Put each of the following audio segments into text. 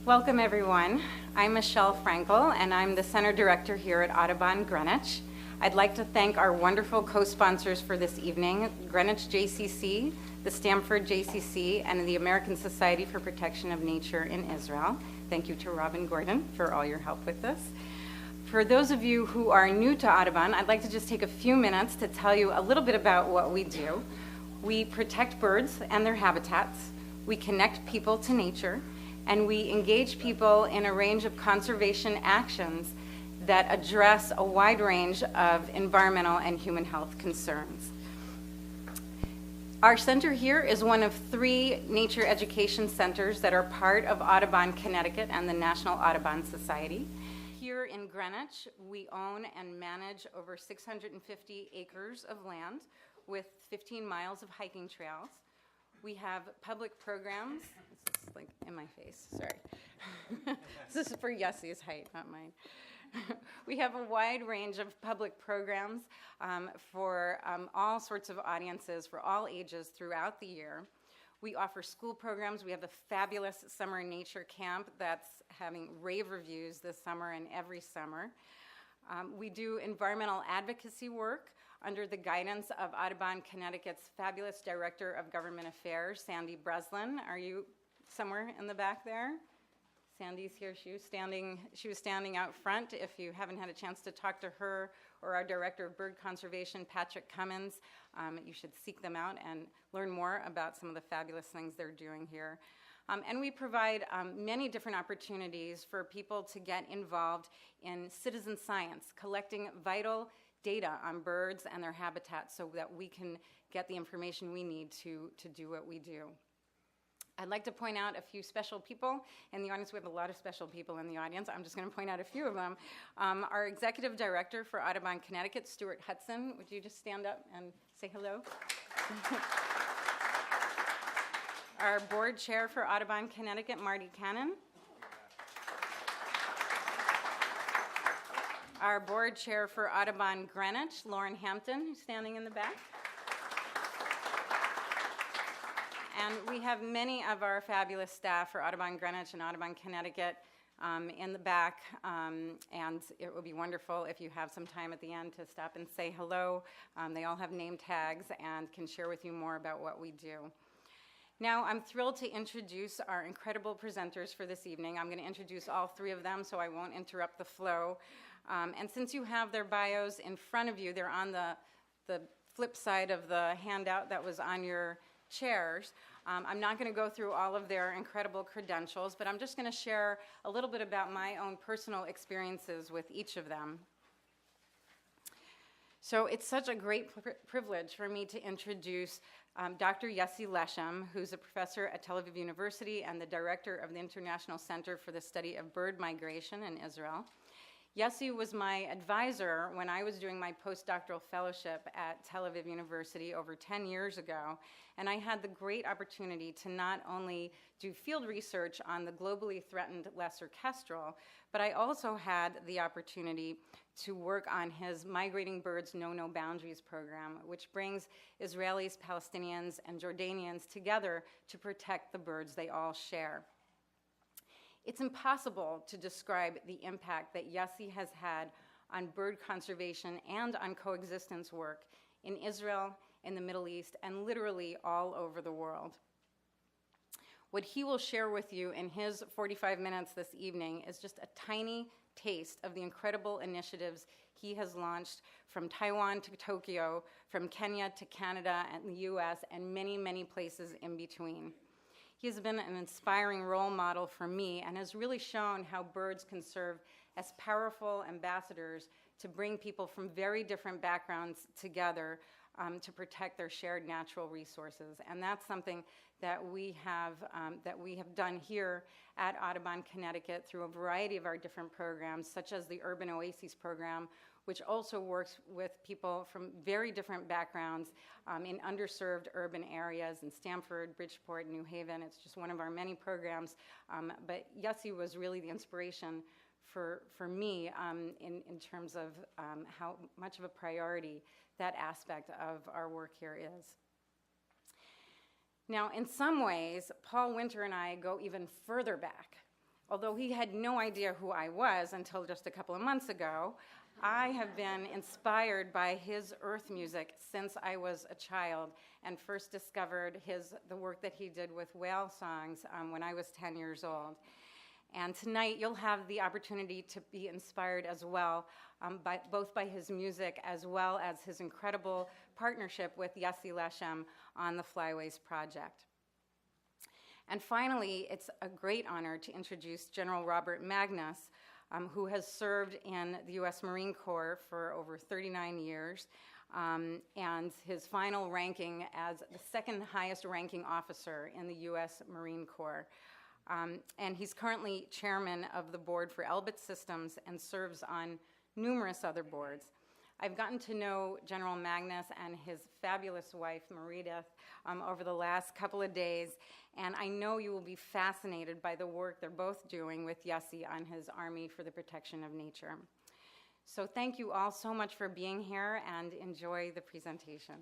Welcome, everyone. I'm Michelle Frankel, and I'm the Center Director here at Audubon Greenwich. I'd like to thank our wonderful co-sponsors for this evening, Greenwich JCC, the Stamford JCC, and the American Society for Protection of Nature in Israel. Thank you to Robin Gordon for all your help with this. For those of you who are new to Audubon, I'd like to just take a few minutes to tell you a little bit about what we do. We protect birds and their habitats. We connect people to nature, and we engage people in a range of conservation actions that address a wide range of environmental and human health concerns. Our center here is one of 3 nature education centers that are part of Audubon, Connecticut and the National Audubon Society. Here in Greenwich, we own and manage over 650 acres of land with 15 miles of hiking trails. We have public programs. This is like in my face, sorry. This is for Yossi's height, not mine. We have a wide range of public programs for all sorts of audiences, for all ages throughout the year. We offer school programs. We have a fabulous summer nature camp that's having rave reviews this summer and every summer. We do environmental advocacy work under the guidance of Audubon, Connecticut's fabulous Director of Government Affairs, Sandy Breslin. Are you somewhere in the back there? Sandy's here. She was standing out front. If you haven't had a chance to talk to her or our Director of Bird Conservation, Patrick Cummins, you should seek them out and learn more about some of the fabulous things they're doing here. And we provide many different opportunities for people to get involved in citizen science, collecting vital data on birds and their habitats so that we can get the information we need to do what we do. I'd like to point out a few special people in the audience. We have a lot of special people in the audience. I'm just going to point out a few of them. Our Executive Director for Audubon Connecticut, Stuart Hudson. Would you just stand up and say hello? Our Board Chair for Audubon Connecticut, Marty Cannon. Our Board Chair for Audubon Greenwich, Lauren Hampton, who's standing in the back. And we have many of our fabulous staff for Audubon Greenwich and Audubon Connecticut in the back, and it would be wonderful if you have some time at the end to stop and say hello. They all have name tags and can share with you more about what we do. Now, I'm thrilled to introduce our incredible presenters for this evening. I'm going to introduce all 3 of them, so I won't interrupt the flow. And since you have their bios in front of you, they're on the flip side of the handout that was on your chairs. I'm not going to go through all of their incredible credentials, but I'm just going to share a little bit about my own personal experiences with each of them. So it's such a great privilege for me to introduce Dr. Yossi Leshem, who's a professor at Tel Aviv University and the director of the International Center for the Study of Bird Migration in Israel. Yossi was my advisor when I was doing my postdoctoral fellowship at Tel Aviv University over 10 years ago, and I had the great opportunity to not only do field research on the globally threatened lesser kestrel, but I also had the opportunity to work on his Migrating Birds No Boundaries program, which brings Israelis, Palestinians, and Jordanians together to protect the birds they all share. It's impossible to describe the impact that Yossi has had on bird conservation and on coexistence work in Israel, in the Middle East, and literally all over the world. What he will share with you in his 45 minutes this evening is just a tiny taste of the incredible initiatives he has launched from Taiwan to Tokyo, from Kenya to Canada and the US, and many, many places in between. He has been an inspiring role model for me and has really shown how birds can serve as powerful ambassadors to bring people from very different backgrounds together to protect their shared natural resources. And that's something that we have done here at Audubon, Connecticut through a variety of our different programs, such as the Urban Oases program, which also works with people from very different backgrounds in underserved urban areas in Stamford, Bridgeport, New Haven. It's just one of our many programs. But Yossi was really the inspiration for me in terms of how much of a priority that aspect of our work here is. Now, in some ways, Paul Winter and I go even further back Although he had no idea who I was until just a couple of months ago, I have been inspired by his earth music since I was a child and first discovered the work that he did with whale songs when I was 10 years old. And tonight you'll have the opportunity to be inspired as well, both by his music as well as his incredible partnership with Yossi Leshem on the Flyways project. And finally, it's a great honor to introduce General Robert Magnus, who has served in the U.S. Marine Corps for over 39 years, and his final ranking as the second highest ranking officer in the U.S. Marine Corps. And he's currently chairman of the board for Elbit Systems and serves on numerous other boards. I've gotten to know General Magnus and his fabulous wife, Meredith, over the last couple of days, and I know you will be fascinated by the work they're both doing with Yossi on his Army for the Protection of Nature. So thank you all so much for being here, and enjoy the presentation.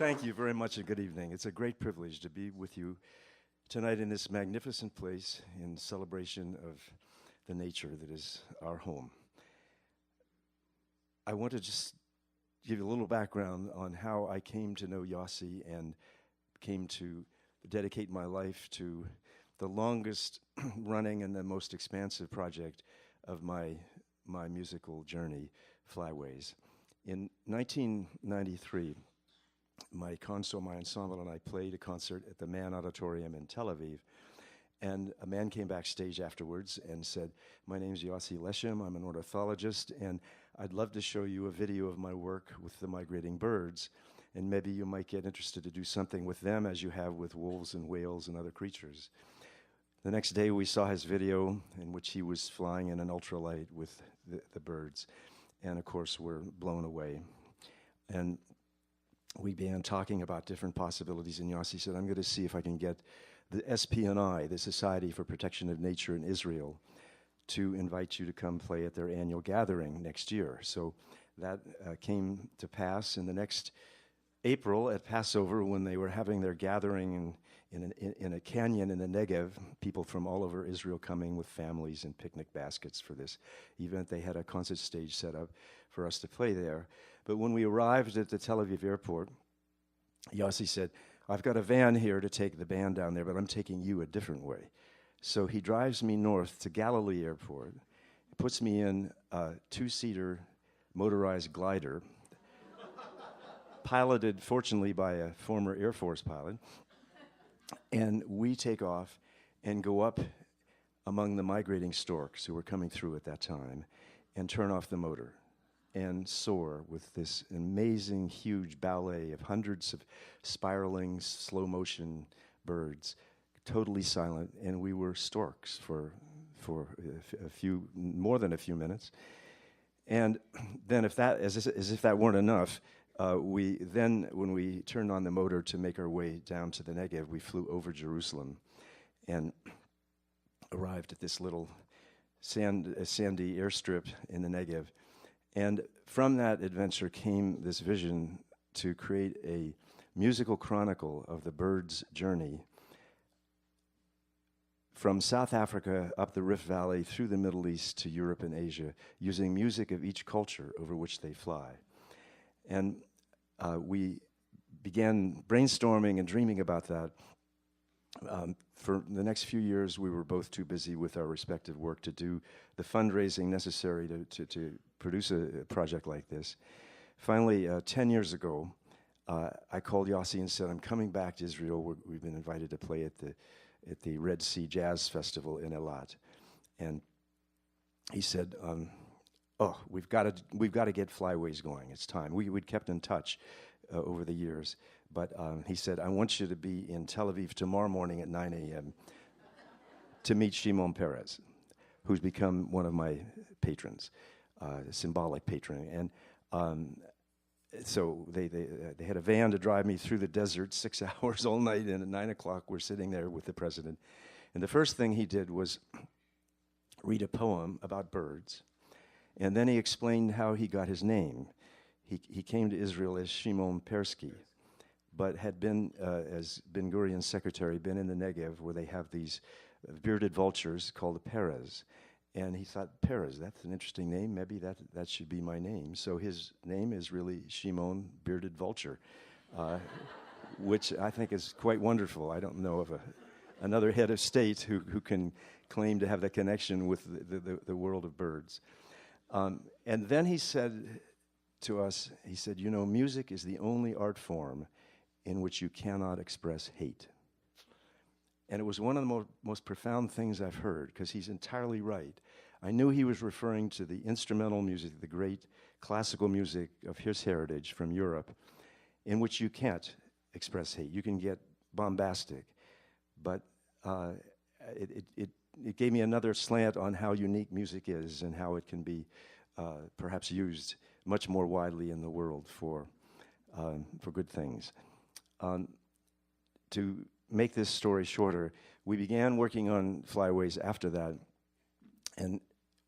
Thank you very much and good evening. It's a great privilege to be with you tonight in this magnificent place in celebration of the nature that is our home. I want to just give you a little background on how I came to know Yossi and came to dedicate my life to the longest running and the most expansive project of my musical journey, Flyways. In 1993, my ensemble and I played a concert at the Mann Auditorium in Tel Aviv, and a man came backstage afterwards and said, "My name's Yossi Leshem, I'm an ornithologist, and I'd love to show you a video of my work with the Migrating Birds, and maybe you might get interested to do something with them as you have with wolves and whales and other creatures." The next day we saw his video in which he was flying in an ultralight with the birds, and of course we're blown away. And we began talking about different possibilities, and Yossi said, "I'm going to see if I can get the SPNI, the Society for Protection of Nature in Israel, to invite you to come play at their annual gathering next year." So that came to pass in the next April at Passover, when they were having their gathering in a canyon in the Negev, people from all over Israel coming with families and picnic baskets for this event. They had a concert stage set up for us to play there. But when we arrived at the Tel Aviv airport, Yossi said, "I've got a van here to take the band down there, but I'm taking you a different way." So he drives me north to Galilee Airport, puts me in a two-seater motorized glider, piloted, fortunately, by a former Air Force pilot, and we take off and go up among the migrating storks who were coming through at that time and turn off the motor and soar with this amazing, huge ballet of hundreds of spiraling, slow-motion birds, totally silent, and we were storks for more than a few minutes. And then, as if that weren't enough, when we turned on the motor to make our way down to the Negev, we flew over Jerusalem and arrived at this little sandy airstrip in the Negev. And from that adventure came this vision to create a musical chronicle of the birds' journey from South Africa up the Rift Valley through the Middle East to Europe and Asia, using music of each culture over which they fly. And we began brainstorming and dreaming about that. For the next few years, we were both too busy with our respective work to do the fundraising necessary to produce a project like this. Finally, 10 years ago, I called Yossi and said, "I'm coming back to Israel. We've been invited to play at the Red Sea Jazz Festival in Eilat." And he said, we've got to get Flyways going. It's time." We'd kept in touch over the years, but he said, "I want you to be in Tel Aviv tomorrow morning at 9 a.m. to meet Shimon Peres, who's become one of my patrons, a symbolic patron." And so they had a van to drive me through the desert, 6 hours all night, and at 9 o'clock we're sitting there with the president. And the first thing he did was read a poem about birds. And then he explained how he got his name. He came to Israel as Shimon Persky, but had been, as Ben Gurion's secretary, been in the Negev, where they have these bearded vultures called the Peres. And he thought, Peres, that's an interesting name. Maybe that should be my name. So his name is really Shimon Bearded Vulture, which I think is quite wonderful. I don't know of another head of state who can claim to have that connection with the world of birds. And then he said to us, he said, music is the only art form in which you cannot express hate. And it was one of the most profound things I've heard, because he's entirely right. I knew he was referring to the instrumental music, the great classical music of his heritage from Europe, in which you can't express hate. You can get bombastic, but it gave me another slant on how unique music is and how it can be perhaps used much more widely in the world for good things. To make this story shorter, we began working on Flyways after that, and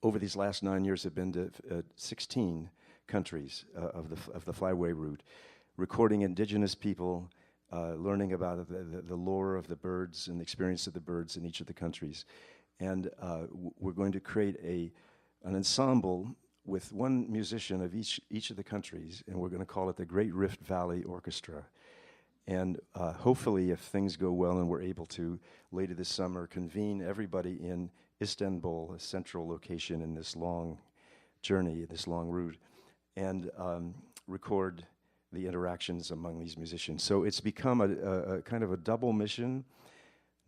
over these last 9 years have been to 16 countries of the Flyway route. recording indigenous people, learning about the lore of the birds and the experience of the birds in each of the countries. And we're going to create an ensemble with one musician of each of the countries, and we're going to call it the Great Rift Valley Orchestra. And hopefully, if things go well and we're able to, later this summer, convene everybody in Istanbul, a central location in this long journey, this long route, and record the interactions among these musicians. So it's become a kind of a double mission.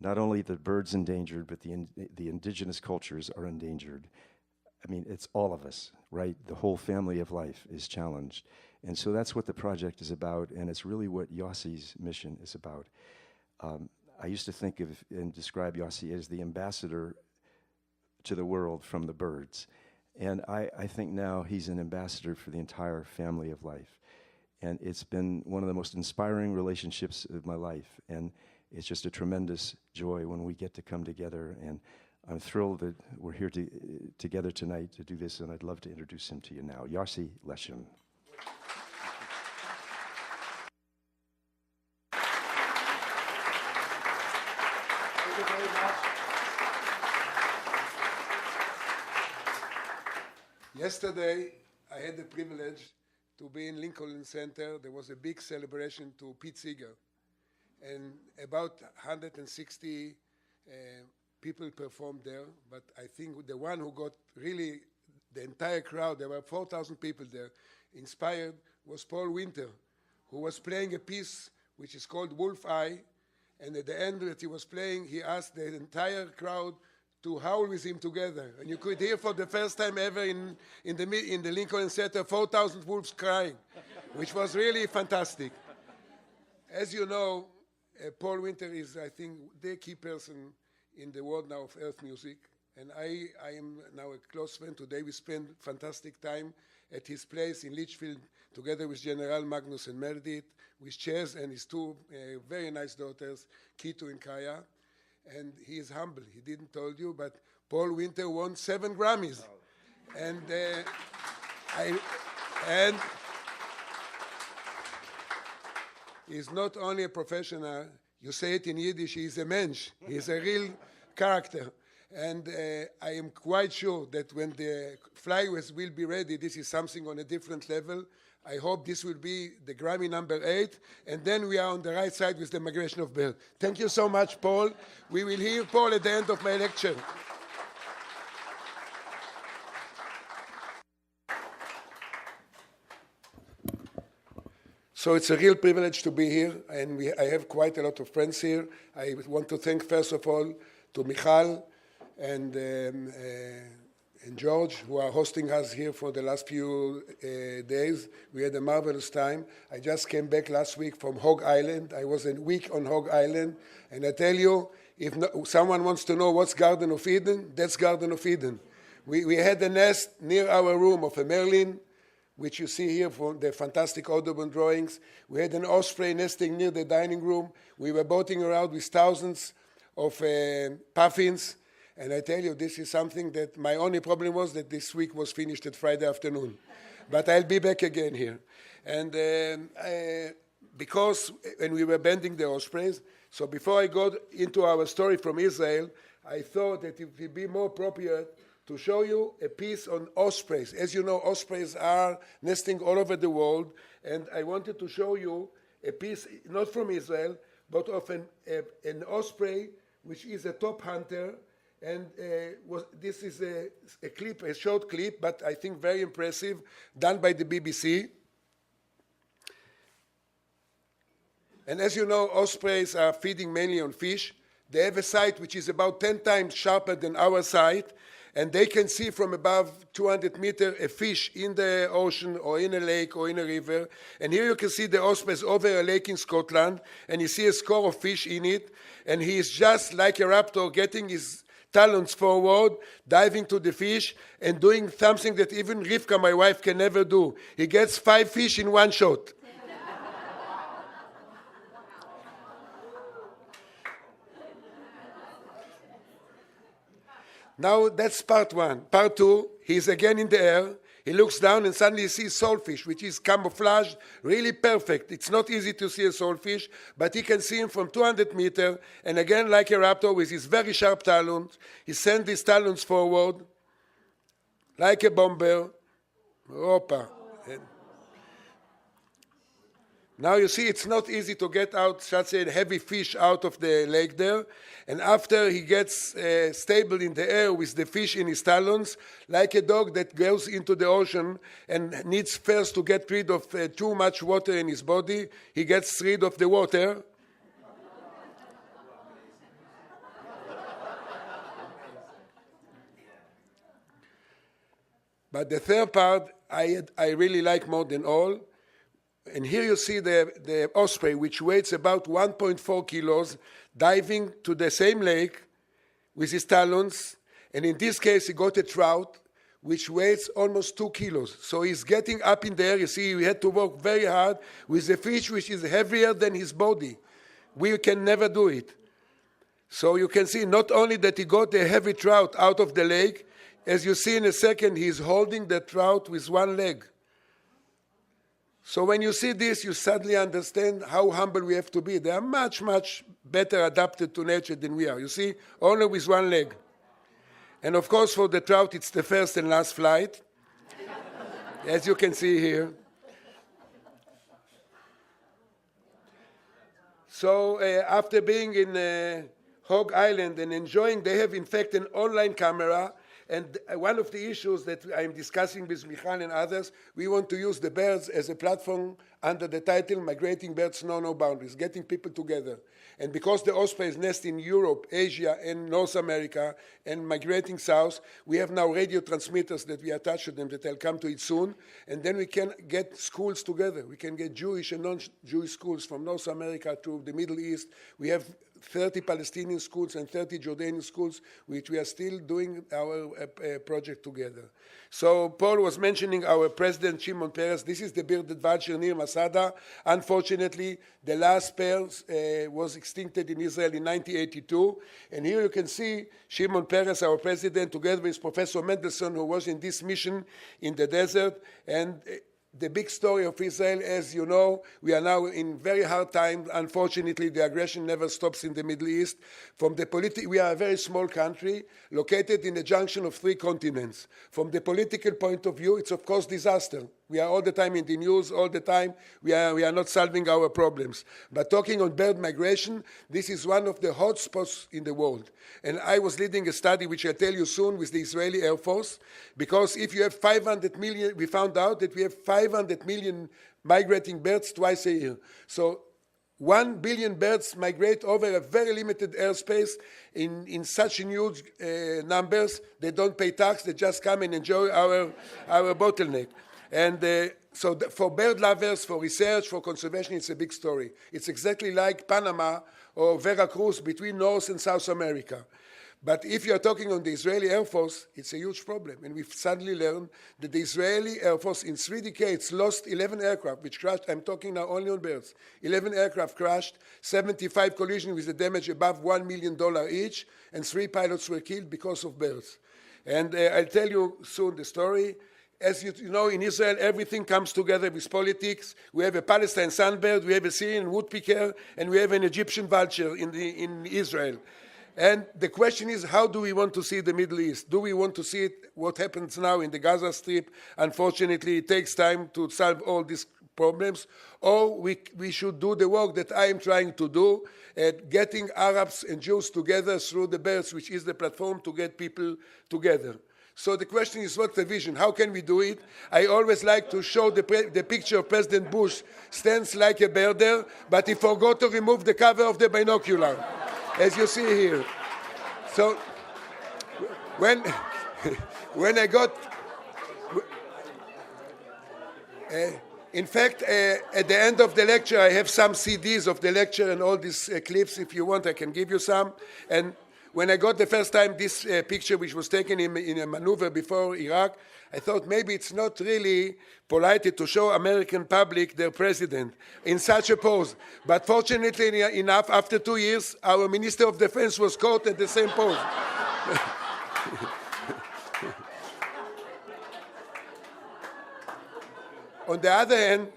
Not only the birds endangered, but the indigenous cultures are endangered. I mean, it's all of us, right? The whole family of life is challenged. And so that's what the project is about, and it's really what Yossi's mission is about. I used to think of and describe Yossi as the ambassador to the world from the birds. And I think now he's an ambassador for the entire family of life. And it's been one of the most inspiring relationships of my life. And it's just a tremendous joy when we get to come together. And I'm thrilled that we're here together tonight to do this, and I'd love to introduce him to you now. Yossi Leshem. Thank you very much. Yesterday, I had the privilege to be in Lincoln Center. There was a big celebration to Pete Seeger. And about 160 people performed there, but I think the one who got really the entire crowd, there were 4,000 people there, inspired, was Paul Winter, who was playing a piece which is called Wolf Eye, and at the end that he was playing, he asked the entire crowd to howl with him together. And you could hear for the first time ever in the Lincoln Center 4,000 wolves crying, which was really fantastic. As you know, Paul Winter is, I think, the key person in the world now of earth music. And I am now a close friend. Today we spent fantastic time at his place in Litchfield together with General Magnus and Meredith, with Chaz and his two very nice daughters, Kitu and Kaya. And he is humble. He didn't tell you, but Paul Winter won 7 Grammys. Oh. And he's not only a professional, you say it in Yiddish, he's a mensch. He's a real character. And I am quite sure that when the flyways will be ready, this is something on a different level. I hope this will be the Grammy number 8, and then we are on the right side with the Migration of Birds. Thank you so much, Paul. We will hear Paul at the end of my lecture. So it's a real privilege to be here, and I have quite a lot of friends here. I want to thank, first of all, to Michal and George, who are hosting us here for the last few days. We had a marvelous time. I just came back last week from Hog Island. I was a week on Hog Island, and I tell you, if someone wants to know what's Garden of Eden, that's Garden of Eden. We had a nest near our room of a merlin, which you see here from the fantastic Audubon drawings. We had an osprey nesting near the dining room. We were boating around with thousands of puffins. And I tell you, this is something that my only problem was that this week was finished at Friday afternoon. But I'll be back again here. And because when we were bending the ospreys, so before I go into our story from Israel, I thought that it would be more appropriate to show you a piece on ospreys. As you know, ospreys are nesting all over the world. And I wanted to show you a piece, not from Israel, but of an osprey, which is a top hunter. And this is a clip, a short clip, but I think very impressive, done by the BBC. And as you know, ospreys are feeding mainly on fish. They have a sight which is about 10 times sharper than our sight, and they can see from above 200 meters a fish in the ocean or in a lake or in a river. And here you can see the ospreys over a lake in Scotland, and you see a score of fish in it, and he is just like a raptor getting his talons forward, diving to the fish, and doing something that even Rivka, my wife, can never do. He gets 5 fish in one shot. Now, that's part 1. Part 2, he's again in the air. He looks down and suddenly he sees soulfish, which is camouflaged, really perfect. It's not easy to see a soulfish, but he can see him from 200 meters, and again, like a raptor with his very sharp talons, he sends his talons forward, like a bomber. Opa. Now you see it's not easy to get out such a heavy fish out of the lake there. And after he gets stable in the air with the fish in his talons, like a dog that goes into the ocean and needs first to get rid of too much water in his body, he gets rid of the water. But the third part I really like more than all. And here you see the osprey, which weighs about 1.4 kilos, diving to the same lake with his talons. And in this case, he got a trout, which weighs almost 2 kilos. So he's getting up in the air. You see, we had to work very hard with a fish which is heavier than his body. We can never do it. So you can see not only that he got a heavy trout out of the lake, as you see in a second, he's holding the trout with one leg. So when you see this, you suddenly understand how humble we have to be. They are much, much better adapted to nature than we are. You see, only with one leg. And of course, for the trout, it's the first and last flight, as you can see here. So after being in Hog Island and enjoying, they have in fact an online camera. And one of the issues that I'm discussing with Michal and others, we want to use the birds as a platform under the title Migrating Birds Know No Boundaries, getting people together. And because the ospreys nest in Europe, Asia, and North America, and migrating south, we have now radio transmitters that we attach to them that I'll come to it soon. And then we can get schools together. We can get Jewish and non-Jewish schools from North America to the Middle East. We have 30 Palestinian schools and 30 Jordanian schools, which we are still doing our project together. So Paul was mentioning our president, Shimon Peres. This is the bearded vulture near Masada. Unfortunately, the last pair was extincted in Israel in 1982. And here you can see Shimon Peres, our president, together with Professor Mendelssohn, who was in this mission in the desert. And the big story of Israel, as you know, we are now in very hard times. Unfortunately, the aggression never stops in the Middle East. We are a very small country located in the junction of 3 continents. From the political point of view, it's of course disaster. We are all the time in the news, all the time. We are not solving our problems. But talking on bird migration, this is one of the hotspots in the world. And I was leading a study, which I'll tell you soon, with the Israeli Air Force, because if you have 500 million, we found out that we have 500 million migrating birds twice a year. So 1 billion birds migrate over a very limited airspace in such huge numbers. They don't pay tax, they just come and enjoy our bottleneck. And so for bird lovers, for research, for conservation, it's a big story. It's exactly like Panama or Veracruz between North and South America. But if you're talking on the Israeli Air Force, it's a huge problem. And we've suddenly learned that the Israeli Air Force in 3 decades lost 11 aircraft, which crashed. I'm talking now only on birds. 11 aircraft crashed, 75 collisions with a damage above $1 million each, and 3 pilots were killed because of birds. And I'll tell you soon the story. As you know, in Israel, everything comes together with politics. We have a Palestine sunbird, we have a Syrian woodpecker, and we have an Egyptian vulture in Israel. And the question is, how do we want to see the Middle East? Do we want to see what happens now in the Gaza Strip? Unfortunately, it takes time to solve all these problems. Or we should do the work that I am trying to do, at getting Arabs and Jews together through the birds, which is the platform to get people together. So the question is, what's the vision? How can we do it? I always like to show the picture of President Bush stands like a birder, but he forgot to remove the cover of the binocular, as you see here. So when I got, in fact, at the end of the lecture, I have some CDs of the lecture and all these clips. If you want, I can give you some. And when I got the first time this picture, which was taken in a maneuver before Iraq, I thought maybe it's not really polite to show American public their president in such a pose. But fortunately enough, after 2 years, our Minister of Defense was caught at the same pose. On the other hand,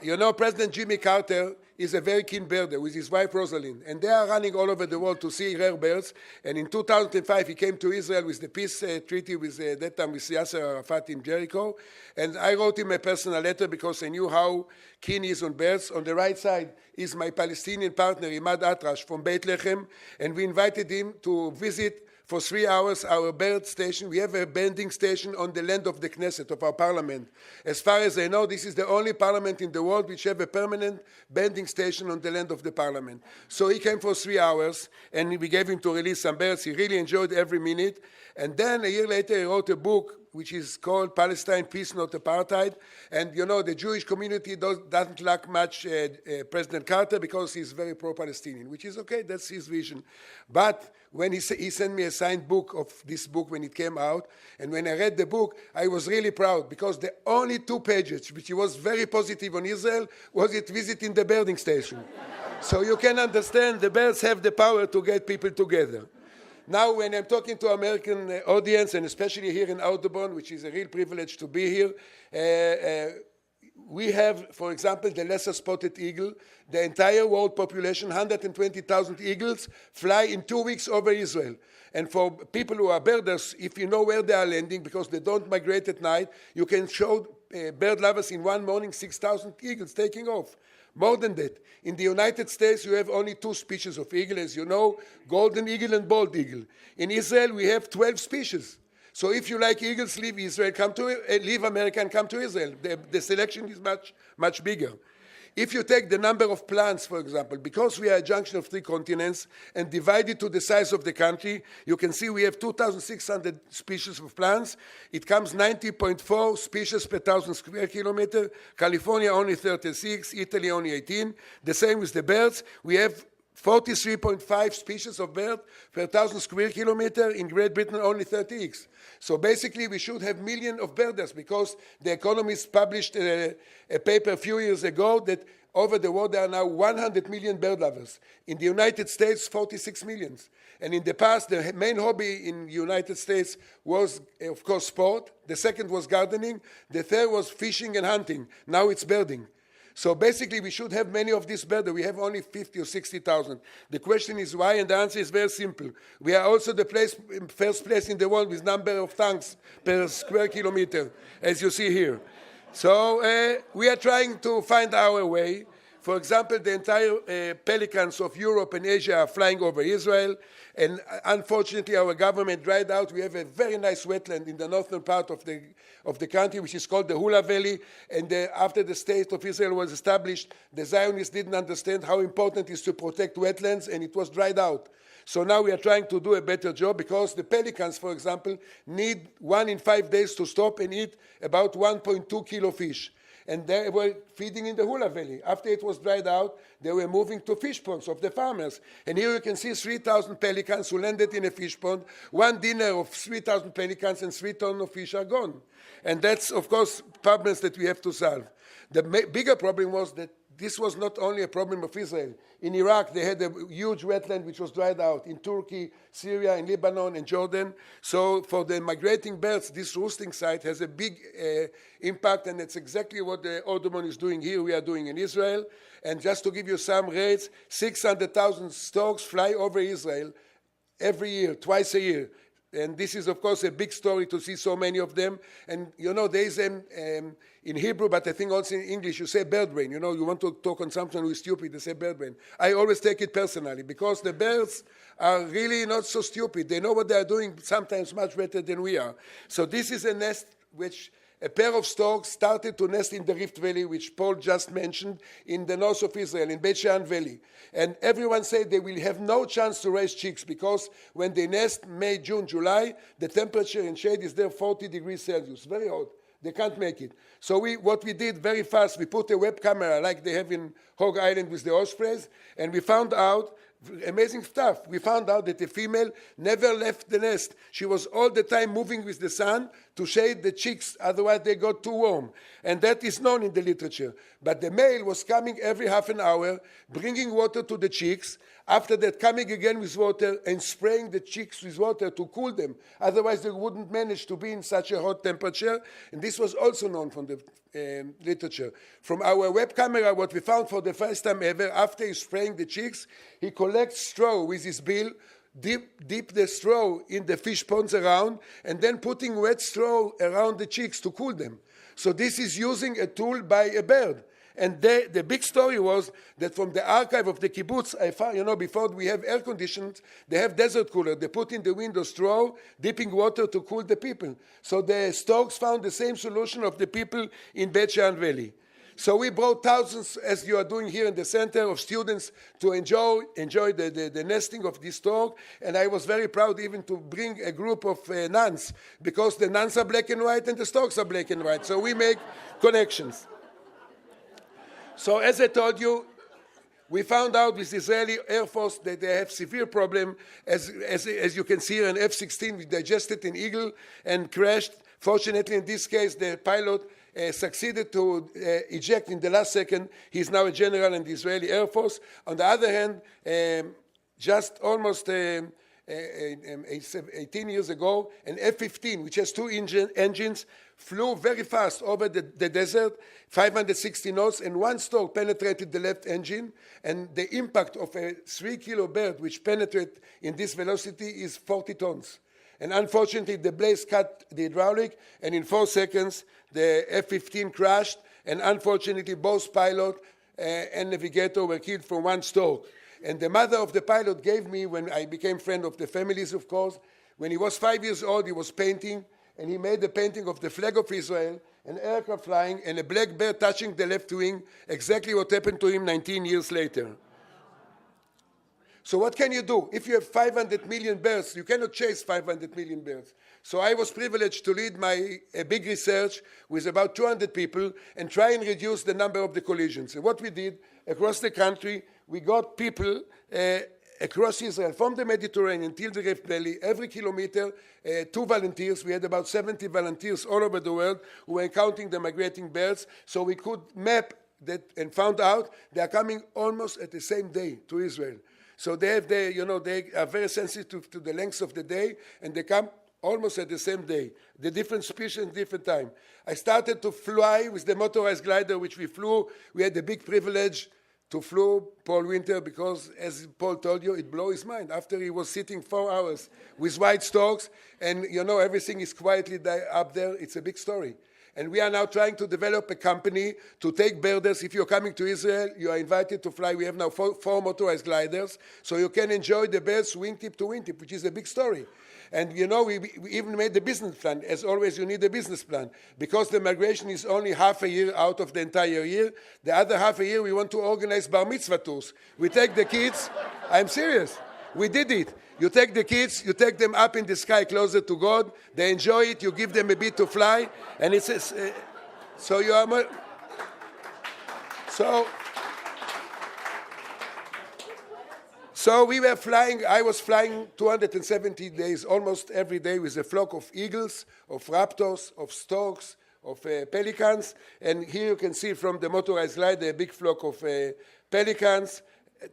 you know, President Jimmy Carter is a very keen birder with his wife Rosalind, and they are running all over the world to see rare birds. And in 2005, he came to Israel with the peace treaty with that time with Yasser Arafat in Jericho. And I wrote him a personal letter because I knew how keen he is on birds. On the right side is my Palestinian partner, Imad Atrash from Beit Lechem, and we invited him to visit for 3 hours our bird station. We have a banding station on the land of the Knesset, of our parliament. As far as I know, this is the only parliament in the world which have a permanent banding station on the land of the parliament. So he came for 3 hours, and we gave him to release some birds. He really enjoyed every minute. And then a year later, he wrote a book which is called Palestine, Peace, Not Apartheid. And you know, the Jewish community doesn't like much President Carter because he's very pro-Palestinian, which is okay, that's his vision. But when he sent me a signed book of this book when it came out, and when I read the book, I was really proud because the only 2 pages, which he was very positive on Israel, was it visiting the birding station. So you can understand the birds have the power to get people together. Now, when I'm talking to American audience, and especially here in Audubon, which is a real privilege to be here, we have, for example, the lesser spotted eagle. The entire world population, 120,000 eagles, fly in 2 weeks over Israel. And for people who are birders, if you know where they are landing, because they don't migrate at night, you can show bird lovers in one morning 6,000 eagles taking off. More than that, in the United States, you have only 2 species of eagle, as you know, golden eagle and bald eagle. In Israel, we have 12 species. So if you like eagles, leave Israel, leave America and come to Israel. The selection is much, much bigger. If you take the number of plants, for example, because we are a junction of 3 continents and divided to the size of the country, you can see we have 2,600 species of plants. It comes 90.4 species per 1,000 square kilometer. California only 36, Italy only 18. The same with the birds. We have 43.5 species of bird per 1,000 square kilometer. In Great Britain, only 30x. So basically, we should have millions of birders because The Economist published a paper a few years ago that over the world there are now 100 million bird lovers. In the United States, 46 million. And in the past, the main hobby in the United States was, of course, sport. The second was gardening. The third was fishing and hunting. Now it's birding. So basically, we should have many of these birds. We have only 50 or 60,000. The question is why, and the answer is very simple. We are also the first place in the world with number of tongues per square kilometer, as you see here. So we are trying to find our way. For example, the entire pelicans of Europe and Asia are flying over Israel. And unfortunately, our government dried out. We have a very nice wetland in the northern part of the country, which is called the Hula Valley. And after the state of Israel was established, the Zionists didn't understand how important it is to protect wetlands, and it was dried out. So now we are trying to do a better job because the pelicans, for example, need 1 in 5 days to stop and eat about 1.2 kilo fish. And they were feeding in the Hula Valley. After it was dried out, they were moving to fish ponds of the farmers. And here you can see 3,000 pelicans who landed in a fish pond. 1 dinner of 3,000 pelicans and 3 tons of fish are gone. And that's, of course, problems that we have to solve. The bigger problem was that this was not only a problem of Israel. In Iraq, they had a huge wetland which was dried out. In Turkey, Syria, in Lebanon, and Jordan. So for the migrating birds, this roosting site has a big impact, and it's exactly what the Audubon is doing here, we are doing in Israel. And just to give you some rates, 600,000 storks fly over Israel every year, twice a year. And this is, of course, a big story to see so many of them. And, you know, there is in Hebrew, but I think also in English, you say bird brain. You know, you want to talk on something who is stupid, they say bird brain. I always take it personally because the birds are really not so stupid. They know what they are doing sometimes much better than we are. So this is a nest which a pair of storks started to nest in the Rift Valley, which Paul just mentioned, in the north of Israel, in Beit Shean Valley. And everyone said they will have no chance to raise chicks because when they nest May, June, July, the temperature in shade is there 40 degrees Celsius, very hot. They can't make it. So what we did very fast, we put a web camera like they have in Hog Island with the Ospreys, and we found out amazing stuff. We found out that the female never left the nest. She was all the time moving with the sun to shade the chicks, otherwise they got too warm. And that is known in the literature. But the male was coming every half an hour, bringing water to the chicks, after that coming again with water and spraying the chicks with water to cool them. Otherwise they wouldn't manage to be in such a hot temperature. And this was also known from the literature. From our web camera, what we found for the first time ever, after he's spraying the chicks, he collects straw with his bill, dip the straw in the fish ponds around, and then putting wet straw around the chicks to cool them. So this is using a tool by a bird. And the big story was that from the archive of the kibbutz, I found, before we have air conditioned, they have desert cooler. They put in the window straw, dipping water to cool the people. So the storks found the same solution of the people in Beit Shean Valley. So we brought thousands, as you are doing here in the center, of students to enjoy the nesting of this stork. And I was very proud even to bring a group of nuns, because the nuns are black and white and the storks are black and white. So we make connections. So as I told you, we found out with the Israeli Air Force that they have severe problem. As you can see, an F-16 digested an eagle and crashed. Fortunately, in this case, the pilot succeeded to eject in the last second. He's now a general in the Israeli Air Force. On the other hand, just almost 18 years ago, an F-15, which has two engines, flew very fast over the desert, 560 knots, and one stork penetrated the left engine, and the impact of a 3-kilo bird which penetrates in this velocity is 40 tons. And unfortunately, the blaze cut the hydraulic, and in 4 seconds, the F-15 crashed, and unfortunately, both pilot and navigator were killed from one stork. And the mother of the pilot gave me, when I became friend of the families, of course, when he was 5 years old, he was painting, and he made a painting of the flag of Israel, an aircraft flying, and a black bird touching the left wing, exactly what happened to him 19 years later. So what can you do? If you have 500 million birds, you cannot chase 500 million birds. So I was privileged to lead a big research with about 200 people and try and reduce the number of the collisions. And what we did, across the country, we got people across Israel, from the Mediterranean till the Rift Valley, every kilometer, 2 volunteers. We had about 70 volunteers all over the world who were counting the migrating birds, so we could map that and found out they are coming almost at the same day to Israel. So they are very sensitive to the length of the day, and they come almost at the same day. The different species, different time. I started to fly with the motorized glider, which we flew. We had the big privilege to fly Paul Winter, because, as Paul told you, it blew his mind. After he was sitting 4 hours with white storks, and everything is quietly up there, it's a big story. And we are now trying to develop a company to take birders. If you're coming to Israel, you are invited to fly. We have now four motorized gliders, so you can enjoy the birds wingtip to wingtip, which is a big story. And we even made the business plan. As always, you need a business plan. Because the migration is only half a year out of the entire year, the other half a year we want to organize bar mitzvah tours. We take the kids, I'm serious, we did it. You take the kids, you take them up in the sky closer to God, they enjoy it, you give them a bit to fly, and it's so you are more, so we were flying. I was flying 270 days, almost every day, with a flock of eagles, of raptors, of storks, of pelicans, and here you can see from the motorized glider a big flock of pelicans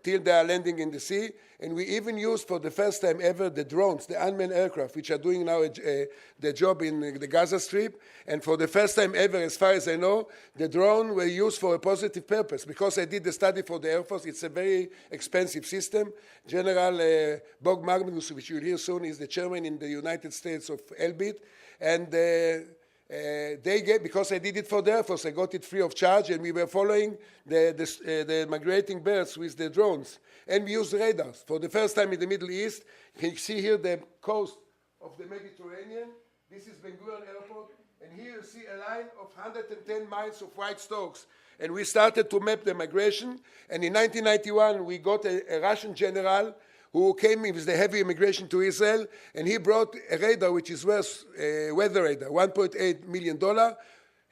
till they are landing in the sea. And we even used for the first time ever the drones, the unmanned aircraft, which are doing now the job in the Gaza Strip. And for the first time ever, as far as I know, the drone were used for a positive purpose. Because I did the study for the Air Force, it's a very expensive system. General Robert Magnus, which you'll hear soon, is the chairman in the United States of Elbit. And they gave, because I did it for the Air Force, I got it free of charge, and we were following the migrating birds with the drones. And we used radars. For the first time in the Middle East, you can see here the coast of the Mediterranean. This is Ben Gurion Airport. And here you see a line of 110 miles of white storks. And we started to map the migration. And in 1991, we got a Russian general who came in with the heavy immigration to Israel, and he brought a radar which is worth, weather radar, $1.8 million.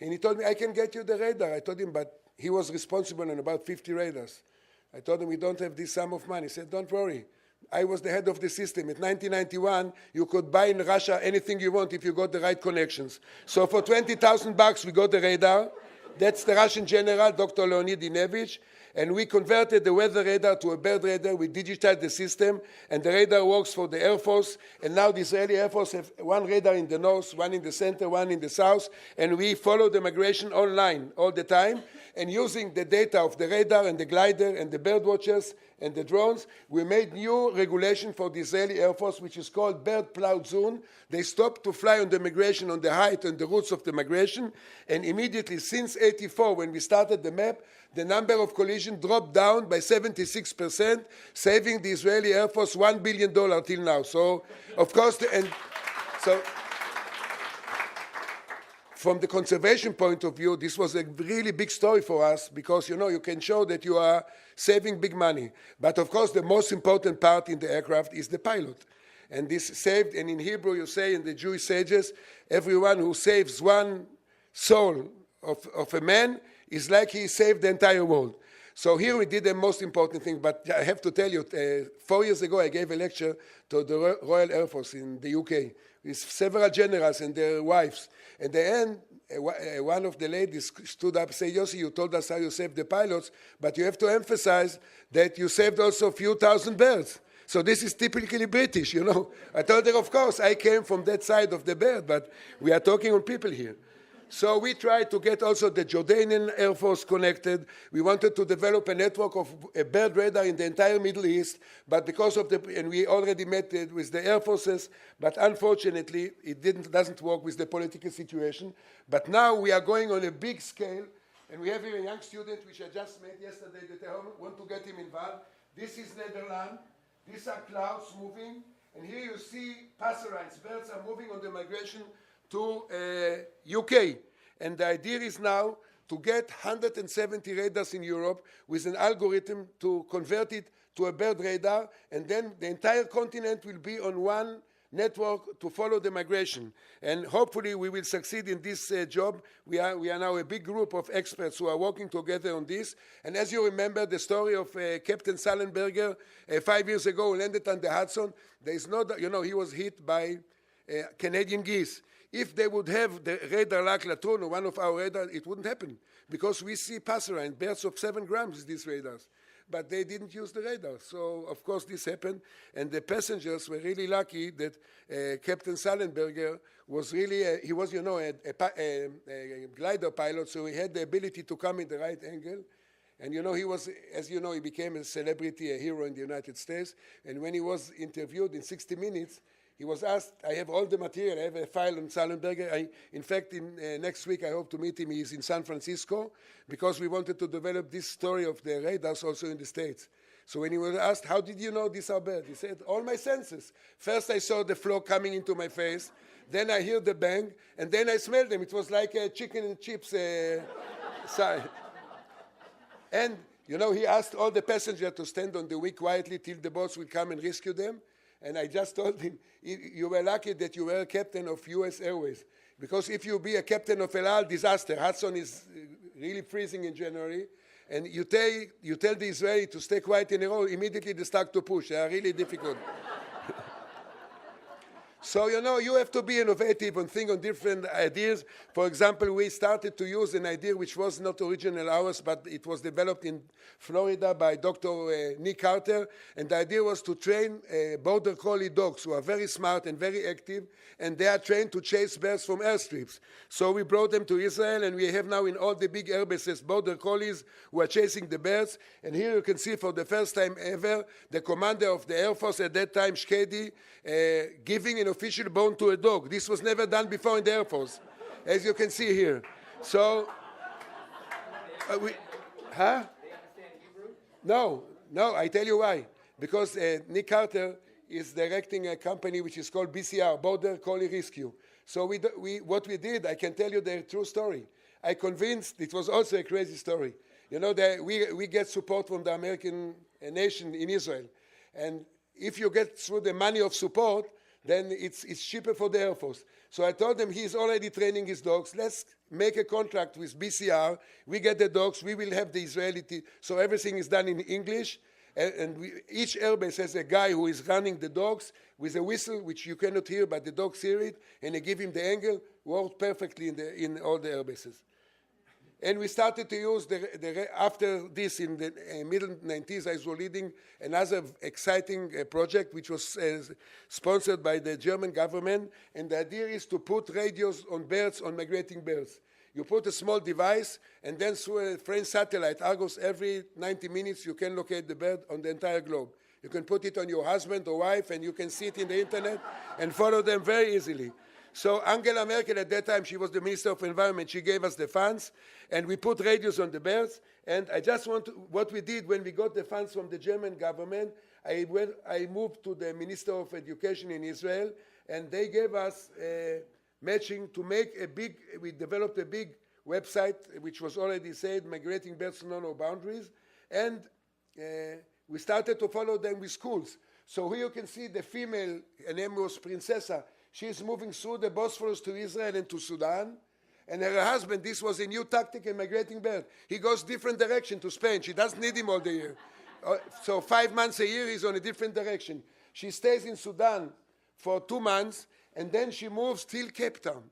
And he told me, I can get you the radar. I told him, but he was responsible on about 50 radars. I told him, we don't have this sum of money. He said, don't worry. I was the head of the system. In 1991, you could buy in Russia anything you want if you got the right connections. So for $20,000, we got the radar. That's the Russian general, Dr. Leonid Inevich. And we converted the weather radar to a bird radar. We digitized the system, and the radar works for the Air Force. And now the Israeli Air Force have one radar in the north, one in the center, one in the south. And we follow the migration online all the time. And using the data of the radar and the glider and the bird watchers and the drones, we made new regulation for the Israeli Air Force, which is called bird plowed zone. They stopped to fly on the migration, on the height and the routes of the migration. And immediately, since '84, when we started the map, the number of collisions dropped down by 76%, saving the Israeli Air Force $1 billion till now. So, of course, from the conservation point of view, this was a really big story for us because, you can show that you are saving big money. But, of course, the most important part in the aircraft is the pilot. And this saved, and in Hebrew you say in the Jewish sages, everyone who saves one soul of a man is like he saved the entire world. So here we did the most important thing, but I have to tell you, 4 years ago I gave a lecture to the Royal Air Force in the UK with several generals and their wives. At the end, one of the ladies stood up and said, Yossi, you told us how you saved the pilots, but you have to emphasize that you saved also a few thousand birds. So this is typically British, I told her, of course, I came from that side of the bird, but we are talking on people here. So we tried to get also the Jordanian Air Force connected. We wanted to develop a network of a bird radar in the entire Middle East, but because of and we already met with the Air Forces, but unfortunately it doesn't work with the political situation. But now we are going on a big scale, and we have here a young student which I just met yesterday that I want to get him involved. This is Netherlands. These are clouds moving, and here you see passerines. Birds are moving on the migration to UK. And the idea is now to get 170 radars in Europe with an algorithm to convert it to a bird radar, and then the entire continent will be on one network to follow the migration. And hopefully we will succeed in this job. We are now a big group of experts who are working together on this. And as you remember the story of Captain Sullenberger 5 years ago, who landed on the Hudson, there is no, he was hit by Canadian geese. If they would have the radar like Latron or one of our radars, it wouldn't happen because we see passerine, birds of 7 grams with these radars. But they didn't use the radar. So, of course, this happened. And the passengers were really lucky that Captain Sullenberger was really, he was, a glider pilot, so he had the ability to come in the right angle. And, he was, as you know, he became a celebrity, a hero in the United States. And when he was interviewed in 60 Minutes, he was asked, I have all the material, I have a file on Sullenberger. In fact, next week I hope to meet him. He's in San Francisco because we wanted to develop this story of the radars also in the States. So when he was asked, how did you know these are birds? He said, all my senses. First I saw the flow coming into my face, then I hear the bang, and then I smelled them. It was like a chicken and chips sign. And, he asked all the passengers to stand on the wing quietly till the boats will come and rescue them. And I just told him, you were lucky that you were a captain of US Airways. Because if you be a captain of El Al, disaster. Hudson is really freezing in January. And you tell the Israeli to stay quiet in a row, immediately they start to push. They are really difficult. So, you have to be innovative and think on different ideas. For example, we started to use an idea which was not original ours, but it was developed in Florida by Dr. Nick Carter. And the idea was to train border collie dogs who are very smart and very active, and they are trained to chase birds from airstrips. So we brought them to Israel, and we have now in all the big airbases border collies who are chasing the birds. And here you can see for the first time ever, the commander of the Air Force at that time, Shkedi, giving an official bone to a dog. This was never done before in the Air Force, as you can see here. So, huh? No, I tell you why. Because Nick Carter is directing a company which is called BCR, Border Collie Rescue. So what we did, I can tell you the true story. I convinced, it was also a crazy story. That we get support from the American nation in Israel. And if you get through the money of support, then it's cheaper for the Air Force. So I told them he's already training his dogs. Let's make a contract with BCR. We get the dogs. We will have the Israeli so everything is done in English. Each airbase has a guy who is running the dogs with a whistle, which you cannot hear, but the dogs hear it, and they give him the angle, worked perfectly in all the airbases. And we started to use, after this, in the middle 90s, I was leading another exciting project, which was sponsored by the German government, and the idea is to put radios on birds, on migrating birds. You put a small device, and then through a French satellite, Argos, every 90 minutes, you can locate the bird on the entire globe. You can put it on your husband or wife, and you can see it in the internet and follow them very easily. So Angela Merkel, at that time, she was the Minister of Environment. She gave us the funds, and we put radios on the birds. And I just want to, what we did when we got the funds from the German government, I moved to the Minister of Education in Israel, and they gave us matching to make we developed a big website, which was already said, Migrating Birds Know No Boundaries, and we started to follow them with schools. So here you can see the female, her name was Princessa. She is moving through the Bosphorus to Israel and to Sudan, and her husband, this was a new tactic in migrating bird. He goes different direction to Spain. She doesn't need him all the year. So 5 months a year, he's on a different direction. She stays in Sudan for 2 months, and then she moves till Cape Town.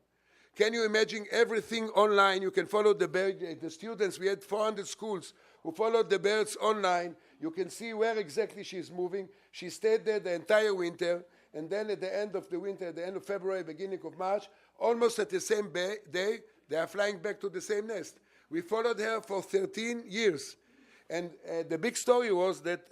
Can you imagine everything online? You can follow the bird. The students, we had 400 schools who followed the birds online. You can see where exactly she's moving. She stayed there the entire winter, and then at the end of the winter, at the end of February, beginning of March, almost at the same day, they are flying back to the same nest. We followed her for 13 years. And the big story was that,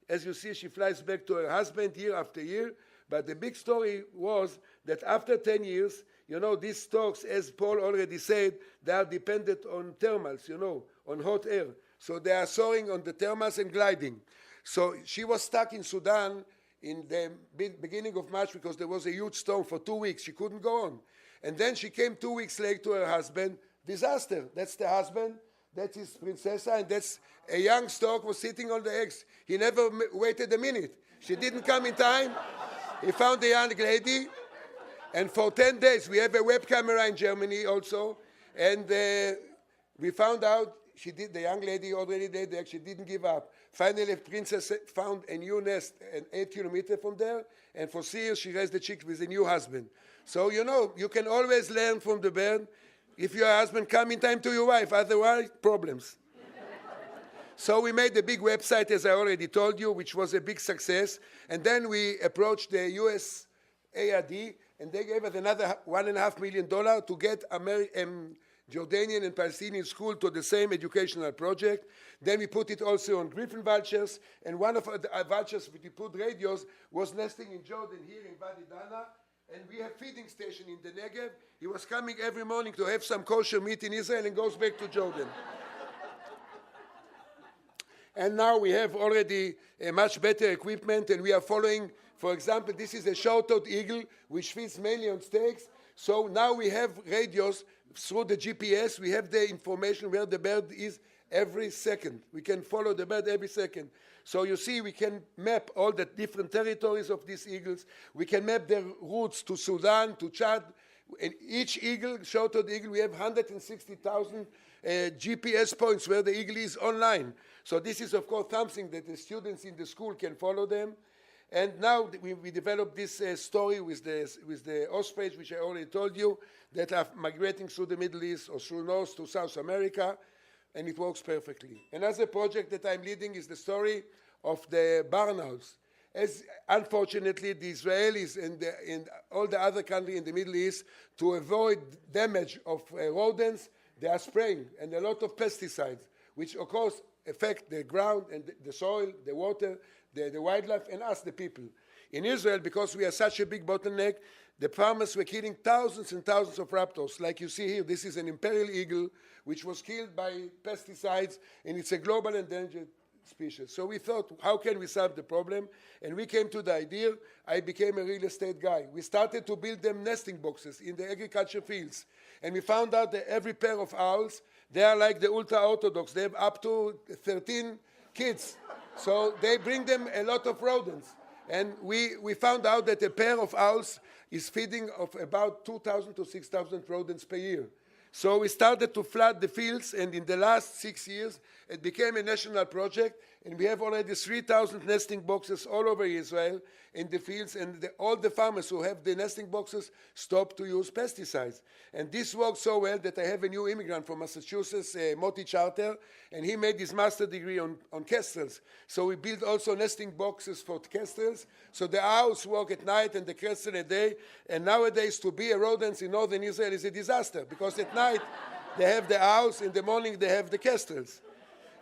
as you see, she flies back to her husband year after year. But the big story was that after 10 years, you know, these storks, as Paul already said, they are dependent on thermals, you know, on hot air. So they are soaring on the thermals and gliding. So she was stuck in Sudan in the beginning of March because there was a huge storm for 2 weeks. She couldn't go on. And then she came 2 weeks late to her husband. Disaster. That's the husband. That is Princessa. And that's a young stork was sitting on the eggs. He never waited a minute. She didn't come in time. He found a young lady. And for 10 days, we have a web camera in Germany also. And we found out the young lady already dead. She didn't give up. Finally, Princess found a new nest 8 kilometers from there, and for 3 years she raised the chick with a new husband. So, you know, you can always learn from the bird. If your husband come in time to your wife, otherwise, problems. So we made a big website, as I already told you, which was a big success. And then we approached the USAID, and they gave us another $1.5 million to get Jordanian and Palestinian school to the same educational project. Then we put it also on griffon vultures, and one of the vultures we put radios was nesting in Jordan here in Wadi Dana, and we have feeding station in the Negev. He was coming every morning to have some kosher meat in Israel and goes back to Jordan. And now we have already a much better equipment, and we are following, for example, this is a short-toed eagle, which feeds mainly on steaks. So now we have radios through the GPS. We have the information where the bird is every second. We can follow the bird every second. So you see, we can map all the different territories of these eagles. We can map their routes to Sudan, to Chad. And each eagle, short-toed eagle, we have 160,000 GPS points where the eagle is online. So this is, of course, something that the students in the school can follow them. And now we developed this story with the ospreys, which I already told you, that are migrating through the Middle East or through North to South America, and it works perfectly. Another project that I'm leading is the story of the barn owls. As unfortunately, the Israelis and all the other countries in the Middle East, to avoid damage of rodents, they are spraying, and a lot of pesticides, which of course affect the ground and the soil, the water, the wildlife, and us, the people. In Israel, because we are such a big bottleneck, the farmers were killing thousands and thousands of raptors. Like you see here, this is an imperial eagle, which was killed by pesticides, and it's a global endangered species. So we thought, how can we solve the problem? And we came to the idea. I became a real estate guy. We started to build them nesting boxes in the agriculture fields. And we found out that every pair of owls, they are like the ultra-Orthodox. They have up to 13 kids. So they bring them a lot of rodents. And we found out that a pair of owls is feeding of about 2,000 to 6,000 rodents per year. So we started to flood the fields, and in the last 6 years, it became a national project, and we have already 3,000 nesting boxes all over Israel in the fields, and all the farmers who have the nesting boxes stopped to use pesticides. And this worked so well that I have a new immigrant from Massachusetts, Moti Charter, and he made his master's degree on kestrels. So we built also nesting boxes for kestrels, so the owls work at night and the kestrel at day, and nowadays to be a rodent in northern Israel is a disaster, because at night they have the owls, in the morning they have the kestrels.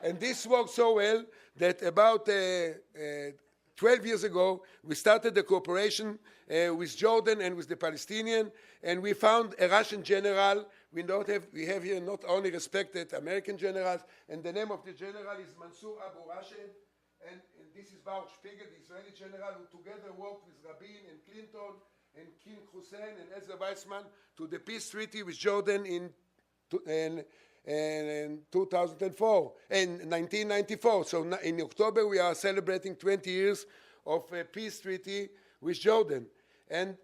And this worked so well that about 12 years ago, we started a cooperation with Jordan and with the Palestinians, and we found a Russian general. We have here not only respected American generals, and the name of the general is Mansour Abu Rashid, and this is Baruch Spiegel, the Israeli general, who together worked with Rabin and Clinton and King Hussein and Ezra Weizmann to the peace treaty with Jordan in 2004, in 1994. So in October we are celebrating 20 years of a peace treaty with Jordan. And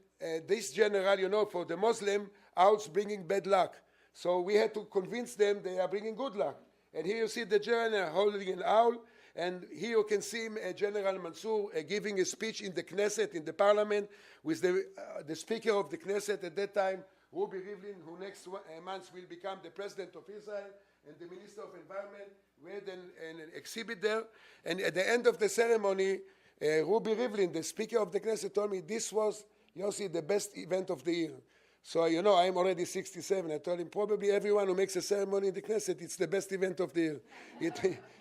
this general, you know, for the Muslim, owls bringing bad luck. So we had to convince them they are bringing good luck. And here you see the general holding an owl, and here you can see General Mansour giving a speech in the Knesset, in the parliament, with the speaker of the Knesset at that time, Ruby Rivlin, who next month will become the president of Israel, and the Minister of Environment. We had an exhibit there, and at the end of the ceremony, Ruby Rivlin, the Speaker of the Knesset, told me this was, Yossi, the best event of the year. So, you know, I'm already 67. I told him, probably everyone who makes a ceremony in the Knesset, it's the best event of the year. He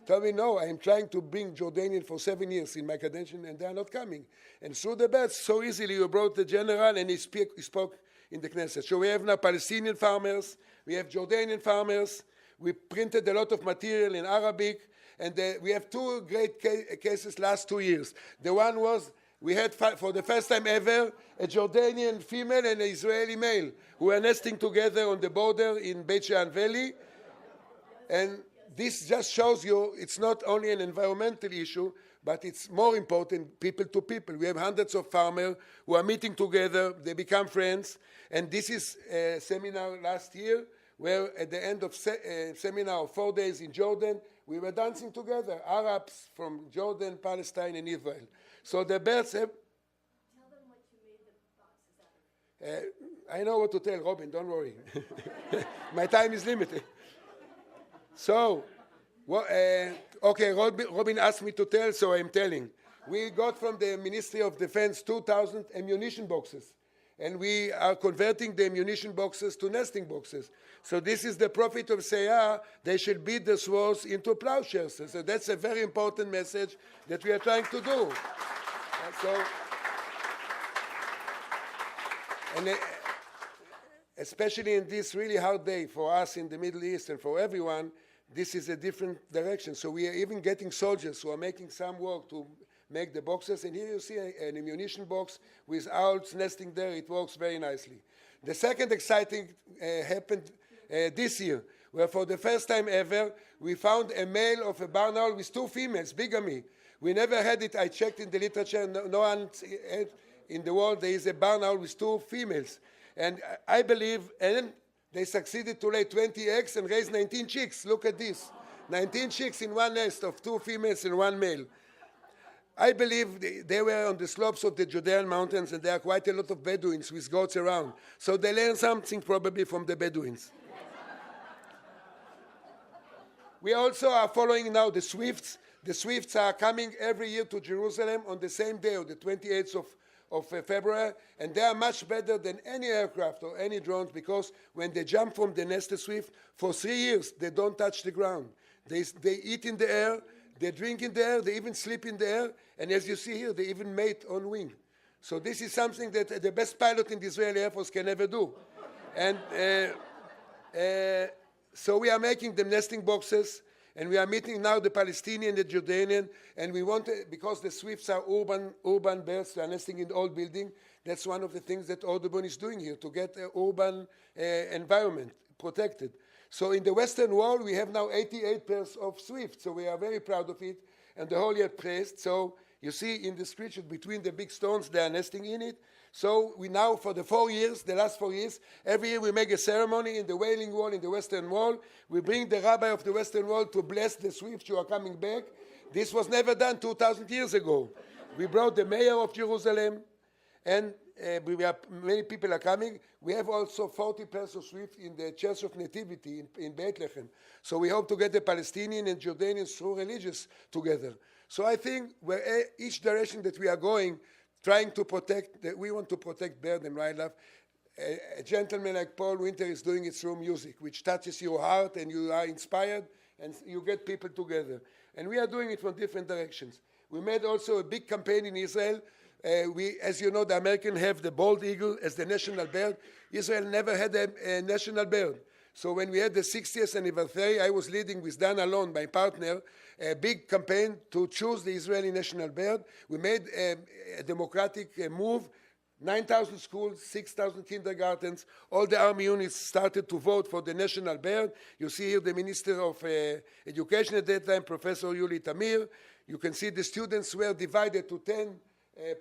told me, no, I'm trying to bring Jordanian for 7 years in my credential, and they are not coming. And through the birds, so easily you brought the general, and he spoke in the Knesset. So we have now Palestinian farmers, we have Jordanian farmers, we printed a lot of material in Arabic, and we have two great cases last 2 years. The one was, we had for the first time ever, a Jordanian female and an Israeli male who were nesting together on the border in Beit Shean Valley. And this just shows you it's not only an environmental issue, but it's more important people to people. We have hundreds of farmers who are meeting together, they become friends, and this is a seminar last year where at the end of seminar of 4 days in Jordan, we were dancing together, Arabs from Jordan, Palestine, and Israel. So the birds have... Tell them what you made the boxes out of. I know what to tell, Robin, don't worry. My time is limited. So, okay, Robin asked me to tell, so I'm telling. We got from the Ministry of Defense 2,000 ammunition boxes, and we are converting the ammunition boxes to nesting boxes. So this is the profit of Seyah. They should beat the swords into plowshares. So that's a very important message that we are trying to do. Especially in this really hard day for us in the Middle East and for everyone, this is a different direction. So we are even getting soldiers who are making some work to make the boxes. And here you see an ammunition box with owls nesting there. It works very nicely. The second exciting happened this year, where for the first time ever, we found a male of a barn owl with 2 females, bigamy. We never had it. I checked in the literature. No one in the world there is a barn owl with 2 females. And I believe, and they succeeded to lay 20 eggs and raise 19 chicks. Look at this. 19 chicks in one nest of 2 females and 1 male. I believe they were on the slopes of the Judean mountains, and there are quite a lot of Bedouins with goats around. So they learned something probably from the Bedouins. We also are following now the swifts. The swifts are coming every year to Jerusalem on the same day, on the 28th of February, and they are much better than any aircraft or any drones, because when they jump from the nest, the swift, for 3 years, they don't touch the ground. They eat in the air, they drink in the air, they even sleep in the air, and as you see here, they even mate on wing. So this is something that the best pilot in the Israeli Air Force can never do. And so we are making them nesting boxes, and we are meeting now the Palestinian, the Jordanian, and we want to, because the swifts are urban birds, they are nesting in the old building. That's one of the things that Audubon is doing here, to get an urban environment protected. So in the Western Wall, we have now 88 pairs of swifts, so we are very proud of it, and the whole year praised. So you see in this creature between the big stones, they are nesting in it. So we now, for the 4 years, the last 4 years, every year we make a ceremony in the Wailing Wall, in the Western Wall. We bring the rabbi of the Western Wall to bless the Swifts who are coming back. This was never done 2,000 years ago. We brought the mayor of Jerusalem, and many people are coming. We have also 40 pairs of Swift in the Church of Nativity in Bethlehem. So we hope to get the Palestinians and Jordanians through religious together. So I think where each direction that we are going, trying to protect, we want to protect bird and wildlife. A gentleman like Paul Winter is doing it through music, which touches your heart and you are inspired and you get people together. And we are doing it from different directions. We made also a big campaign in Israel. As you know, the Americans have the bald eagle as the national bird. Israel never had a national bird. So when we had the 60th anniversary, I was leading with Dan Alon, my partner, a big campaign to choose the Israeli national bird. We made a democratic move. 9,000 schools, 6,000 kindergartens, all the army units started to vote for the national bird. You see here the Minister of Education at that time, Professor Yuli Tamir. You can see the students were divided to 10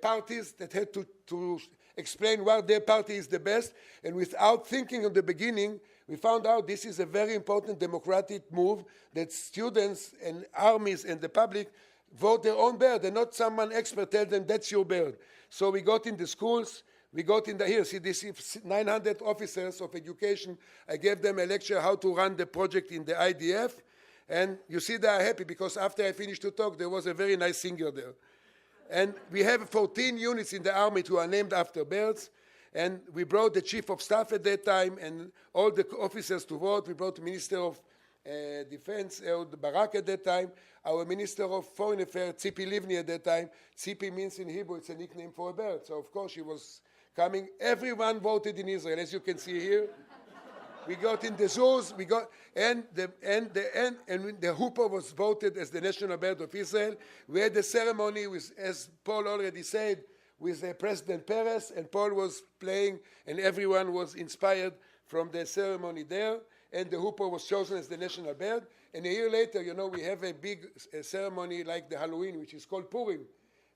parties that had to explain why their party is the best. And without thinking in the beginning, we found out this is a very important democratic move that students and armies and the public vote their own bird and not someone expert tell them that's your bird. So we got in the schools, we got in the, here, see this 900 officers of education. I gave them a lecture how to run the project in the IDF. And you see they are happy because after I finished to talk, there was a very nice singer there. And we have 14 units in the army who are named after birds. And we brought the chief of staff at that time and all the officers to vote. We brought the Minister of Defense, Ehud Barak at that time, our Minister of Foreign Affairs, Tzipi Livni at that time. Tzipi means in Hebrew, it's a nickname for a bird. So of course she was coming. Everyone voted in Israel, as you can see here. We got in the zoos, we got, and the hoopoe was voted as the national bird of Israel. We had the ceremony with, as Paul already said, with President Peres, and Paul was playing, and everyone was inspired from the ceremony there, and the hoopoe was chosen as the national bird. And a year later, you know, we have a big ceremony like the Halloween, which is called Purim.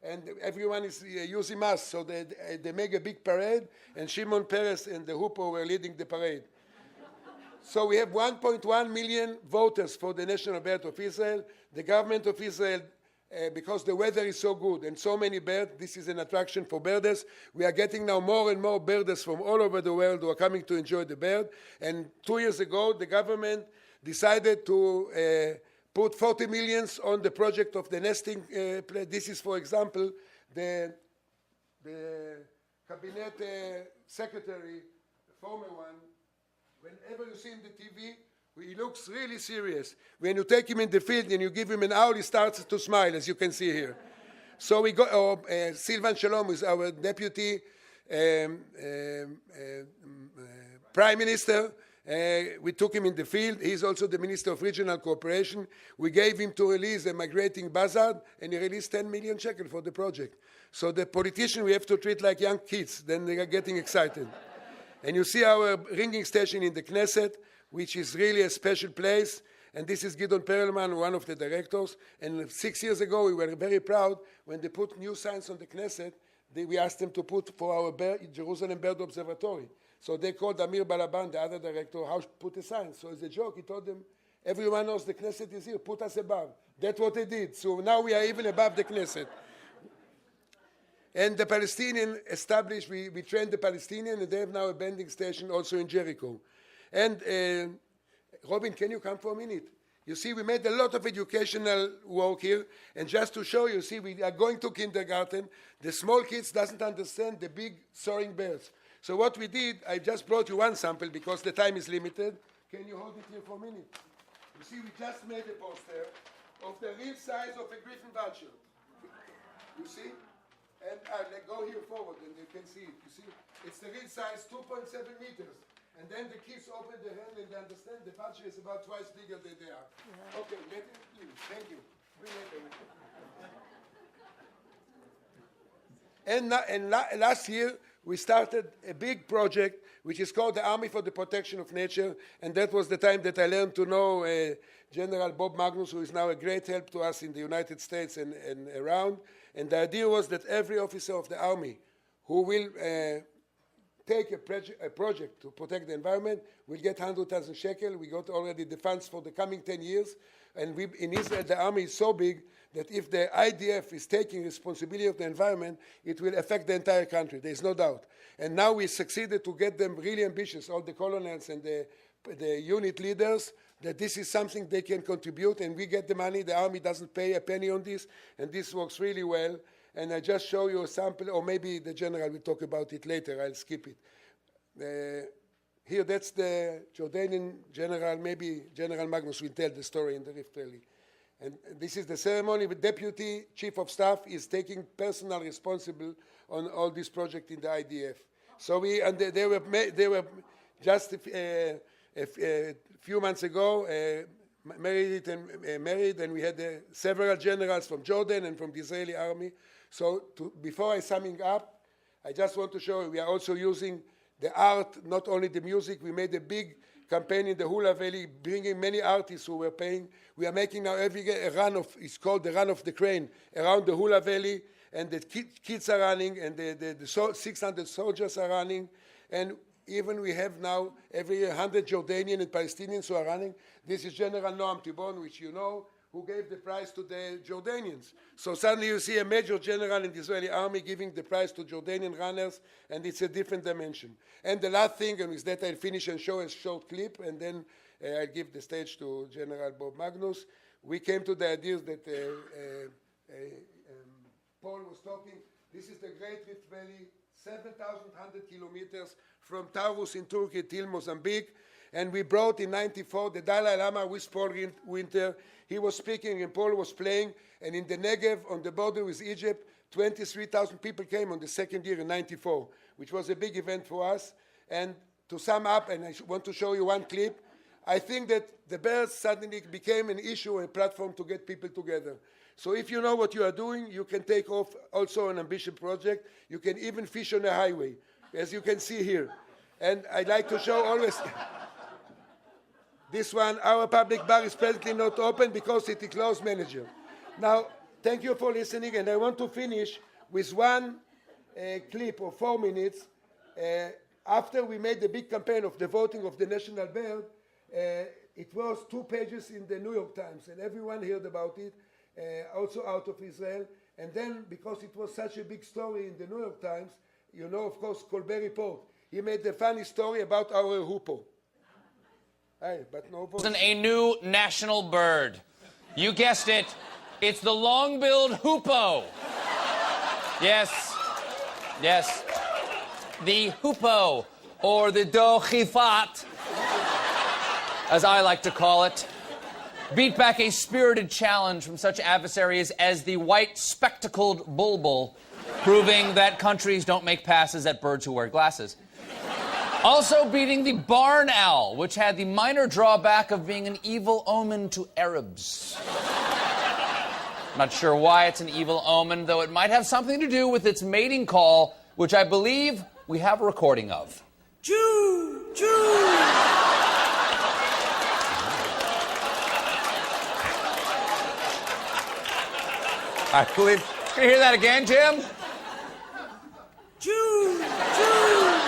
And everyone is using masks, so they make a big parade, and Shimon Peres and the hoopoe were leading the parade. So we have 1.1 million voters for the national bird of Israel. The government of Israel, because the weather is so good and so many birds, this is an attraction for birders. We are getting now more and more birders from all over the world who are coming to enjoy the bird. And 2 years ago, the government decided to put 40 million on the project of the nesting place. This is, for example, the cabinet secretary, the former one. Whenever you see him on the TV, he looks really serious. When you take him in the field and you give him an owl, he starts to smile, as you can see here. So we got Silvan Shalom is our deputy prime minister. We took him in the field. He's also the Minister of Regional Cooperation. We gave him to release a migrating buzzard, and he released 10 million shekel for the project. So the politician we have to treat like young kids. Then they are getting excited. And you see our ringing station in the Knesset, which is really a special place. And this is Gideon Perelman, one of the directors. And 6 years ago, we were very proud when they put new signs on the Knesset. We asked them to put for our Jerusalem Bird Observatory. So they called Amir Balaban, the other director, how to put a sign. So as a joke, he told them, everyone knows the Knesset is here, put us above. That's what they did. So now we are even above the Knesset. And the Palestinian established, we trained the Palestinian, and they have now a bending station also in Jericho. And Robin, can you come for a minute? You see, we made a lot of educational work here, and just to show you, see, we are going to kindergarten. The small kids doesn't understand the big soaring birds. So what we did, I just brought you one sample because the time is limited. Can you hold it here for a minute? You see, we just made a poster of the real size of a griffon vulture. You see? And go here forward and you can see it. You see, it's the real size, 2.7 meters. And then the kids open their hand and they understand the vulture is about twice bigger than they are. Yeah. Okay, get it, please. Thank you. Bring it. And last year, we started a big project which is called the Army for the Protection of Nature. And that was the time that I learned to know General Bob Magnus, who is now a great help to us in the United States and around. And the idea was that every officer of the army who will take a project to protect the environment will get 100,000 shekel. We got already the funds for the coming 10 years. And in Israel, the army is so big that if the IDF is taking responsibility of the environment, it will affect the entire country. There is no doubt. And now we succeeded to get them really ambitious, all the colonels and the unit leaders, that this is something they can contribute, and we get the money. The army doesn't pay a penny on this, and this works really well. And I just show you a sample, or maybe the general will talk about it later. I'll skip it. Here, that's the Jordanian general. Maybe General Magnus will tell the story in the Rift Valley. And this is the ceremony. The deputy chief of staff is taking personal responsible on all this project in the IDF. So they were just a few months ago married, and we had several generals from Jordan and from the Israeli army. So before I summing up, I just want to show you we are also using the art, not only the music. We made a big campaign in the Hula Valley, bringing many artists who were paying. We are making now a run of, it's called the Run of the Crane, around the Hula Valley, and the kids are running, and the 600 soldiers are running, and even we have now every 100 Jordanian and Palestinians who are running. This is General Noam Tibon, which you know, who gave the prize to the Jordanians. So suddenly you see a major general in the Israeli army giving the prize to Jordanian runners, and it's a different dimension. And the last thing, and with that I'll finish and show a short clip, and then I'll give the stage to General Bob Magnus. We came to the idea that Paul was talking. This is the Great Rift Valley, 7,100 kilometers from Taurus in Turkey till Mozambique. And we brought in 94 the Dalai Lama with Paul Winter. He was speaking and Paul was playing. And in the Negev, on the border with Egypt, 23,000 people came on the second year in 94, which was a big event for us. And to sum up, and I want to show you one clip, I think that the birds suddenly became an issue, a platform to get people together. So if you know what you are doing, you can take off also an ambitious project. You can even fish on a highway, as you can see here. And I'd like to show always this one. Our public bar is presently not open because it is closed manager. Now, thank you for listening, and I want to finish with one clip of 4 minutes. After we made the big campaign of the voting of the national bird, it was 2 pages in the New York Times, and everyone heard about it, also out of Israel. And then, because it was such a big story in the New York Times, you know, of course, Colbert Report, he made a funny story about our hoopoe. But no voice. A new national bird. You guessed it. It's the long-billed hoopoe. Yes. Yes. The hoopoe, or the dochifat, as I like to call it, beat back a spirited challenge from such adversaries as the white spectacled bulbul, proving that countries don't make passes at birds who wear glasses. Also beating the barn owl, which had the minor drawback of being an evil omen to Arabs. Not sure why it's an evil omen, though it might have something to do with its mating call, which I believe we have a recording of. Choo! Choo! I believe... Can you hear that again, Jim? Choo! Choo!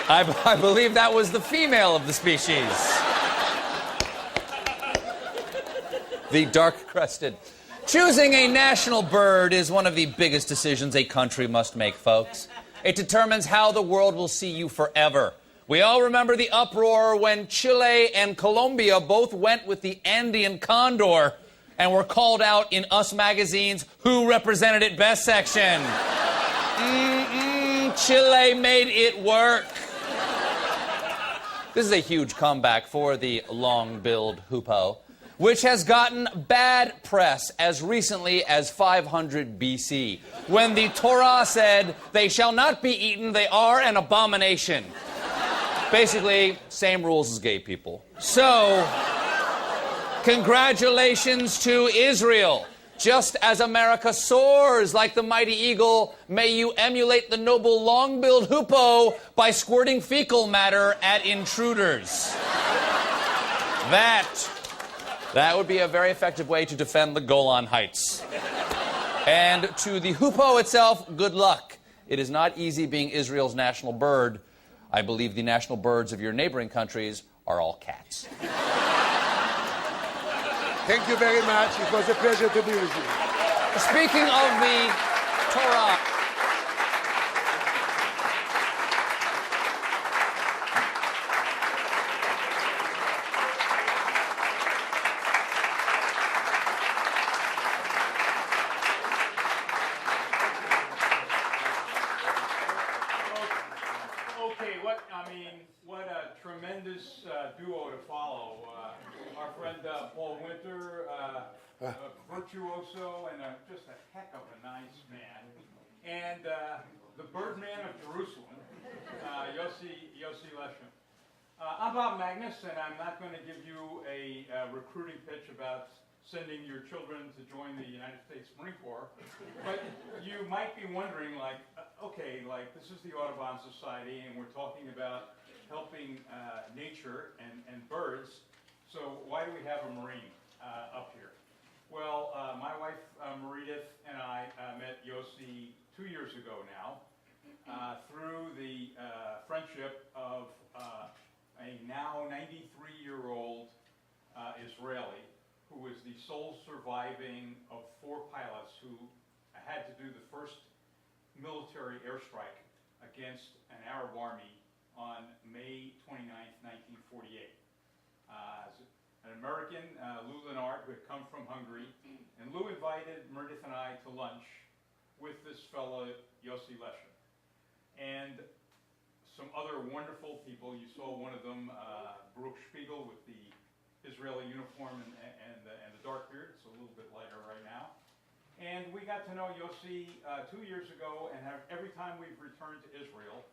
I believe that was the female of the species. The dark-crested. Choosing a national bird is one of the biggest decisions a country must make, folks. It determines how the world will see you forever. We all remember the uproar when Chile and Colombia both went with the Andean condor and were called out in Us Magazine's Who Represented It Best section. Chile made it work. This is a huge comeback for the long-billed hoopoe, which has gotten bad press as recently as 500 BC, when the Torah said, "They shall not be eaten, they are an abomination." Basically, same rules as gay people. So, congratulations to Israel. Just as America soars like the mighty eagle, may you emulate the noble long-billed hoopoe by squirting fecal matter at intruders. That would be a very effective way to defend the Golan Heights. And to the hoopoe itself, good luck. It is not easy being Israel's national bird. I believe the national birds of your neighboring countries are all cats. Thank you very much. It was a pleasure to be with you. Speaking of the Torah, Okay, what a tremendous duo to follow. Our friend Paul Winter, a virtuoso and just a heck of a nice man. And the Birdman of Jerusalem, Yossi Leshem. I'm Bob Magnus, and I'm not going to give you a recruiting pitch about sending your children to join the United States Marine Corps, but you might be wondering, this is the Audubon Society, and we're talking about helping nature and birds, so why do we have a Marine up here? Well, my wife, Meredith, and I met Yossi 2 years ago now through the friendship of a now 93-year-old Israeli who was the sole surviving of 4 pilots who had to do the first military airstrike against an Arab army on May 29, 1948. An American, Lou Leonard, who had come from Hungary, and Lou invited Meredith and I to lunch with this fellow, Yossi Leshem. And some other wonderful people. You saw one of them, Baruch Spiegel, with the Israeli uniform and the dark beard. It's a little bit lighter right now. And we got to know Yossi 2 years ago, and every time we've returned to Israel,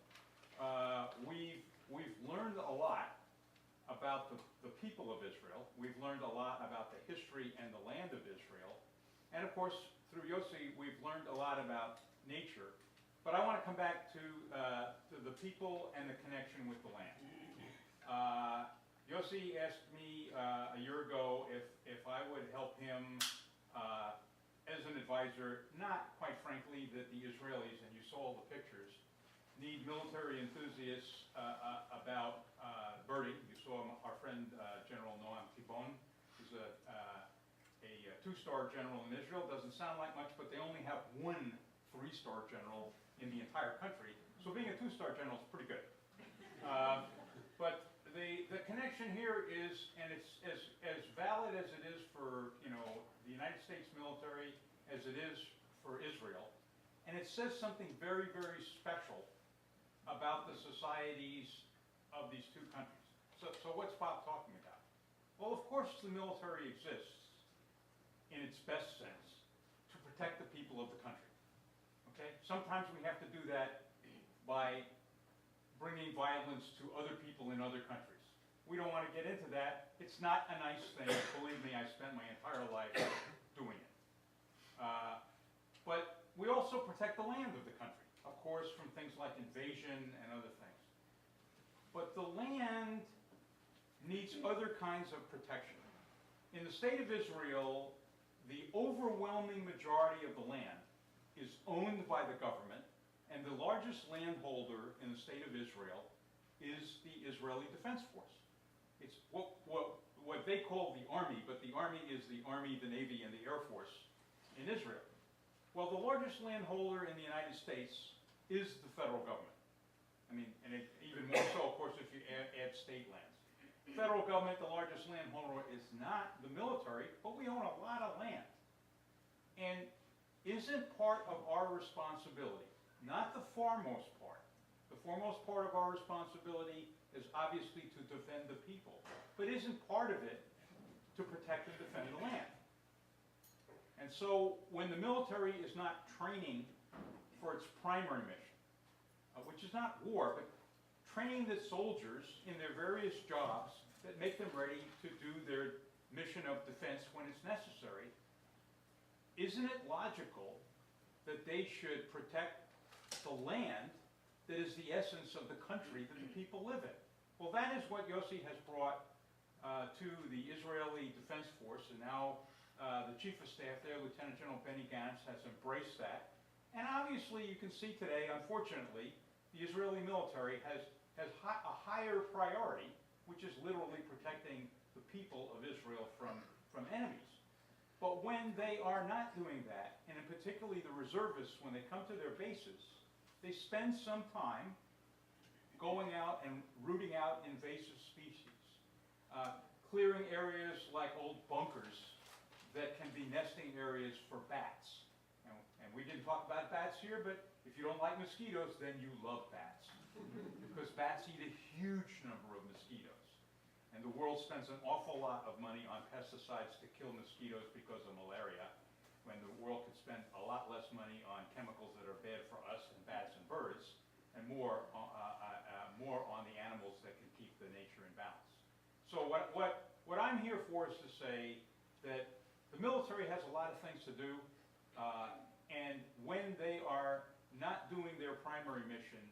we've learned a lot about the people of Israel. We've learned a lot about the history and the land of Israel. And of course, through Yossi, we've learned a lot about nature. But I want to come back to the people and the connection with the land. Yossi asked me a year ago if I would help him as an advisor, not quite frankly that the Israelis, and you saw all the pictures, need military enthusiasts about birding. You saw our friend General Noam Tibon, who's a 2-star general in Israel. Doesn't sound like much, but they only have 1 3-star general in the entire country. So being a 2-star general is pretty good. But the connection here is, and it's as valid as it is for the United States military as it is for Israel, and it says something very, very special about the societies of these 2 countries. So what's Bob talking about? Well, of course the military exists in its best sense to protect the people of the country. Okay? Sometimes we have to do that by bringing violence to other people in other countries. We don't want to get into that. It's not a nice thing. Believe me, I spent my entire life doing it. But we also protect the land of the country, of course, from things like invasion and other things. But the land needs other kinds of protection. In the state of Israel, the overwhelming majority of the land is owned by the government, and the largest landholder in the state of Israel is the Israeli Defense Force. It's what they call the army, but the army is the Army, the Navy, and the Air Force in Israel. Well, the largest landholder in the United States is the federal government. I mean, and even more so, of course, if you add state lands. The federal government, the largest landholder, is not the military, but we own a lot of land. And isn't part of our responsibility, not the foremost part. The foremost part of our responsibility is obviously to defend the people, but isn't part of it to protect and defend the land? And so when the military is not training for its primary mission, which is not war, but training the soldiers in their various jobs that make them ready to do their mission of defense when it's necessary, isn't it logical that they should protect the land that is the essence of the country that the people live in? Well, that is what Yossi has brought to the Israeli Defense Force, and now the Chief of Staff there, Lieutenant General Benny Gantz, has embraced that. And obviously, you can see today, unfortunately, the Israeli military has a higher priority, which is literally protecting the people of Israel from enemies. But when they are not doing that, and in particularly the reservists, when they come to their bases, they spend some time going out and rooting out invasive species, clearing areas like old bunkers that can be nesting areas for bats. And we didn't talk about bats here, but if you don't like mosquitoes, then you love bats. Because bats eat a huge number of mosquitoes. And the world spends an awful lot of money on pesticides to kill mosquitoes because of malaria, when the world could spend a lot less money on chemicals that are bad for us and bats and birds, and more on the animals that can keep the nature in balance. So what I'm here for is to say that the military has a lot of things to do, and when they are not doing their primary mission,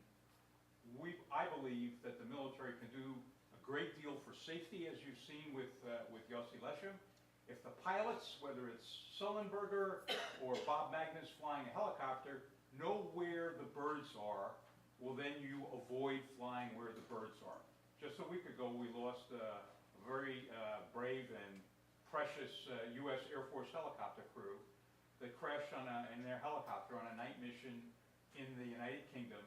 I believe that the military can do a great deal for safety, as you've seen with Yossi Leshem. If the pilots, whether it's Sullenberger or Bob Magnus flying a helicopter, know where the birds are, well, then you avoid flying where the birds are. Just a week ago, we lost a very brave and precious U.S. Air Force helicopter crew that crashed in their helicopter on a night mission in the United Kingdom.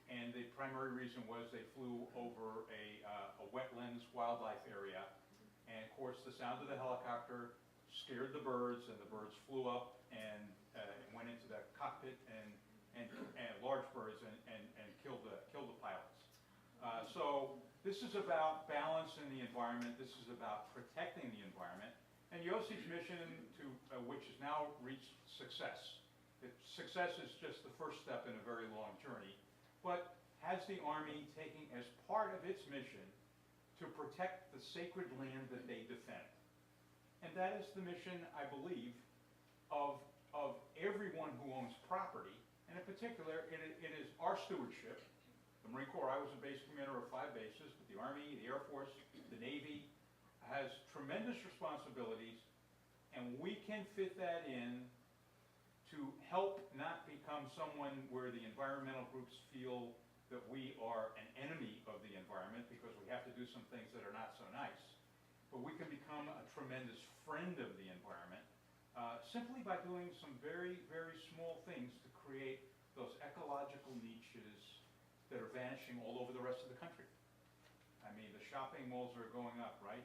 And the primary reason was they flew over a wetlands wildlife area. And of course, the sound of the helicopter scared the birds, and the birds flew up and went into the cockpit and large birds and killed the pilots. So this is about balance in the environment. This is about protecting the environment. And Yossi's mission, which has now reached success. Success is just the first step in a very long journey, but has the Army taking as part of its mission to protect the sacred land that they defend. And that is the mission, I believe, of everyone who owns property. And in particular, it is our stewardship. The Marine Corps, I was a base commander of 5 bases, but the Army, the Air Force, the Navy has tremendous responsibilities, and we can fit that in to help not become someone where the environmental groups feel that we are an enemy of the environment because we have to do some things that are not so nice. But we can become a tremendous friend of the environment simply by doing some very, very small things to create those ecological niches that are vanishing all over the rest of the country. I mean, the shopping malls are going up, right?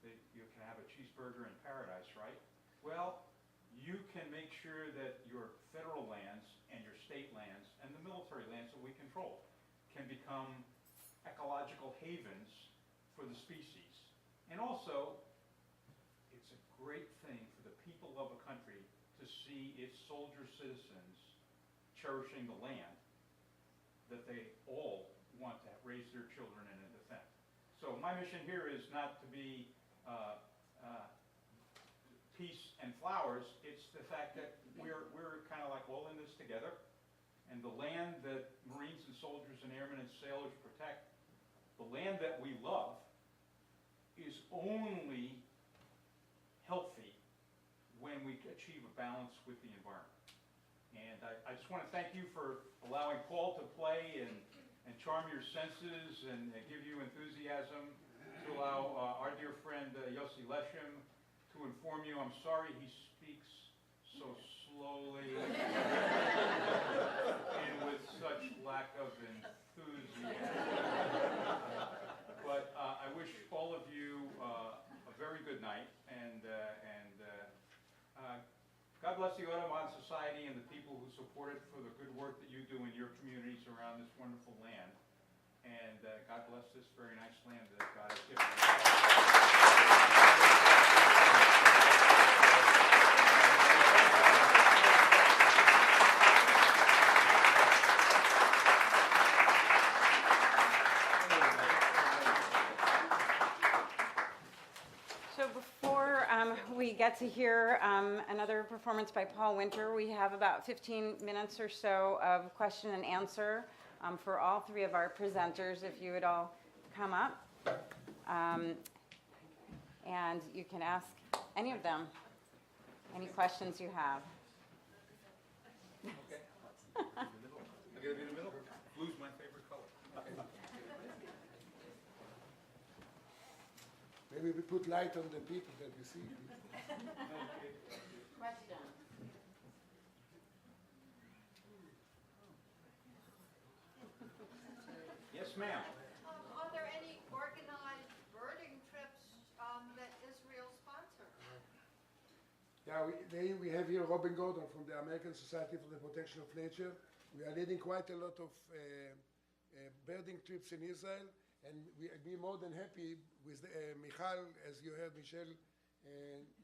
You can have a cheeseburger in paradise, right? Well, you can make sure that your federal lands and your state lands and the military lands that we control can become ecological havens for the species. And also, it's a great thing for the people of a country to see its soldier citizens cherishing the land that they all want to raise their children in and defend. So my mission here is not to be peace and flowers. It's the fact that we're kind of like all in this together, and the land that Marines and soldiers and airmen and sailors protect, the land that we love, is only healthy when we achieve a balance with the environment. And I just want to thank you for allowing Paul to play and charm your senses and give you enthusiasm, to allow our dear friend Yossi Leshem to inform you. I'm sorry he speaks so slowly and with such lack of enthusiasm. But I wish all of you a very good night, and God bless the Audubon Society and the people who support it for the good work that you do in your communities around this wonderful land. And God bless this very nice land that God has given us. So before we get to hear another performance by Paul Winter, we have about 15 minutes or so of question and answer for all 3 of our presenters, if you would all come up. And you can ask any of them any questions you have. Okay. I gotta be in the middle? Blue's my favorite color. Maybe we put light on the people that we see. Question. Yes, ma'am. Are there any organized birding trips that Israel sponsors? Yeah, we have here Robin Gordon from the American Society for the Protection of Nature. We are leading quite a lot of birding trips in Israel, and we'd be more than happy with Michal, as you heard, Michelle